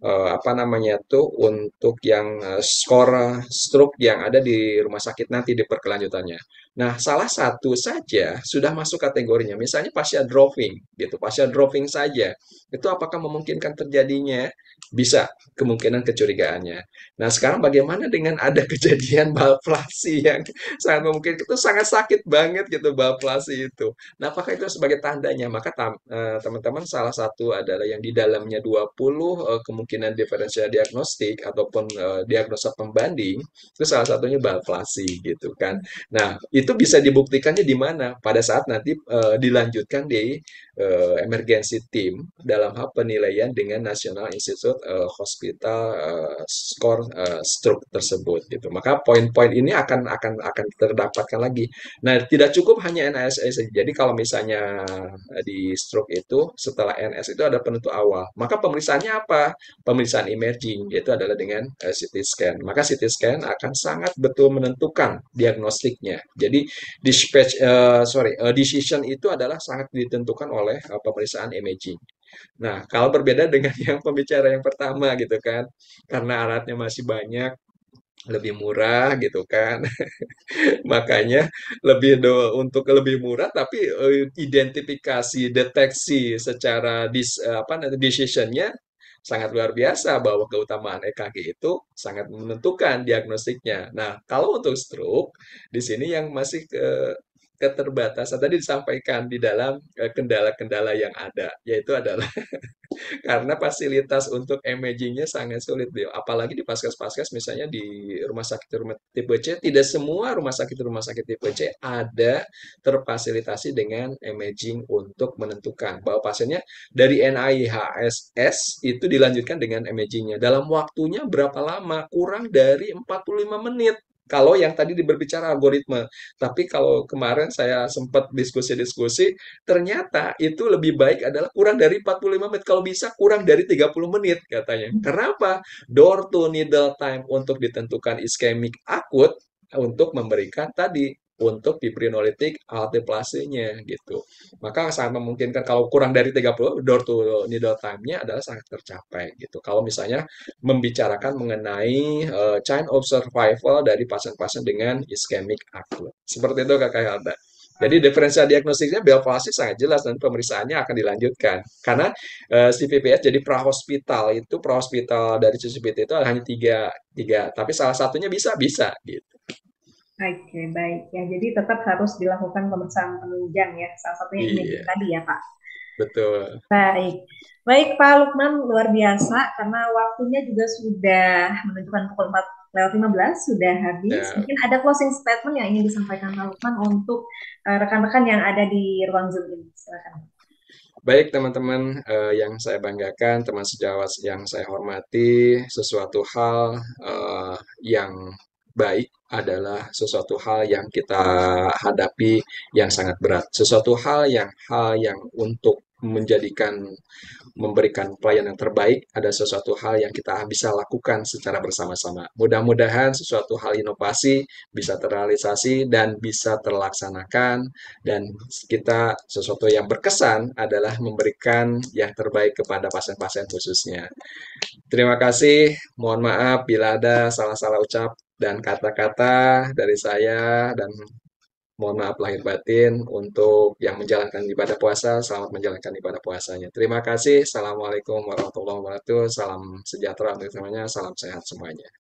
apa namanya tuh untuk yang skor stroke yang ada di rumah sakit nanti di perkelanjutannya. Nah, salah satu saja sudah masuk kategorinya. Misalnya pasien dropping gitu, pasien dropping saja. Itu apakah memungkinkan terjadinya? Bisa, kemungkinan kecurigaannya. Nah, sekarang bagaimana dengan ada kejadian balplasi yang sangat mungkin itu sangat sakit banget gitu balplasi itu. Nah, apakah itu sebagai tandanya? Maka teman-teman salah satu adalah yang di dalamnya 20 kemungkinan diferensial diagnostik ataupun diagnosa pembanding itu salah satunya balplasi gitu kan. Nah, itu bisa dibuktikannya di mana? Pada saat nanti dilanjutkan di emergency team dalam hal penilaian dengan National Institute Hospital skor stroke tersebut gitu. Maka poin-poin ini akan terdapatkan lagi. Nah, tidak cukup hanya NSA saja. Jadi kalau misalnya di stroke itu setelah NS itu ada penentu awal. Maka pemeriksaannya apa? Pemeriksaan emerging yaitu adalah dengan CT scan. Maka CT scan akan sangat betul menentukan diagnostiknya. Jadi decision itu adalah sangat ditentukan oleh pemeriksaan imaging. Nah, kalau berbeda dengan yang pembicara yang pertama gitu kan, karena alatnya masih banyak, lebih murah gitu kan. Makanya untuk lebih murah tapi identifikasi deteksi secara decisionnya sangat luar biasa bahwa keutamaan EKG itu sangat menentukan diagnostiknya. Nah, kalau untuk stroke di sini yang masih keterbatasan tadi disampaikan di dalam kendala-kendala yang ada, yaitu adalah karena fasilitas untuk imagingnya sangat sulit, Dio. Apalagi di paskes-paskes, misalnya di rumah tipe C, tidak semua rumah sakit tipe C ada terfasilitasi dengan imaging untuk menentukan bahwa pasiennya dari NIHSS itu dilanjutkan dengan imagingnya. Dalam waktunya berapa lama? Kurang dari 45 menit. Kalau yang tadi berbicara algoritma, tapi kalau kemarin saya sempat diskusi-diskusi, ternyata itu lebih baik adalah kurang dari 45 menit. Kalau bisa kurang dari 30 menit katanya. Kenapa? Door to needle time untuk ditentukan iskemik akut untuk memberikan tadi untuk fibrinolitik alteplasinya gitu. Maka sangat memungkinkan kalau kurang dari 30 door to needle time-nya adalah sangat tercapai gitu. Kalau misalnya membicarakan mengenai chain of survival dari pasien-pasien dengan iskemik akut. Seperti itu Kakak Helda. Jadi diferensial diagnostiknya bioplastik sangat jelas dan pemeriksaannya akan dilanjutkan. Karena CVPS jadi prahospital dari CCPT itu hanya tiga, tapi salah satunya bisa gitu. Oke, baik ya. Jadi tetap harus dilakukan pemeriksaan penunjang ya. Salah satunya imaging Iya, tadi ya, Pak. betul. Baik. Baik, Pak Lukman, luar biasa karena waktunya juga sudah menunjukkan pukul 4:15 sudah habis. Ya, Mungkin ada closing statement yang ingin disampaikan Pak Lukman untuk rekan-rekan yang ada di ruang Zoom ini. Silakan. baik teman-teman yang saya banggakan, teman sejawat yang saya hormati, sesuatu hal yang baik adalah sesuatu hal yang kita hadapi yang sangat berat. Sesuatu hal yang untuk memberikan pelayanan terbaik, ada sesuatu hal yang kita bisa lakukan secara bersama-sama. Mudah-mudahan sesuatu hal inovasi bisa terrealisasi dan bisa terlaksanakan, dan kita sesuatu yang berkesan adalah memberikan yang terbaik kepada pasien-pasien khususnya. Terima kasih, mohon maaf bila ada salah-salah ucap dan kata-kata dari saya, dan mohon maaf lahir batin untuk yang menjalankan ibadah puasa. Selamat menjalankan ibadah puasanya. Terima kasih. Assalamualaikum warahmatullahi wabarakatuh. Salam sejahtera untuk semuanya. Salam sehat semuanya.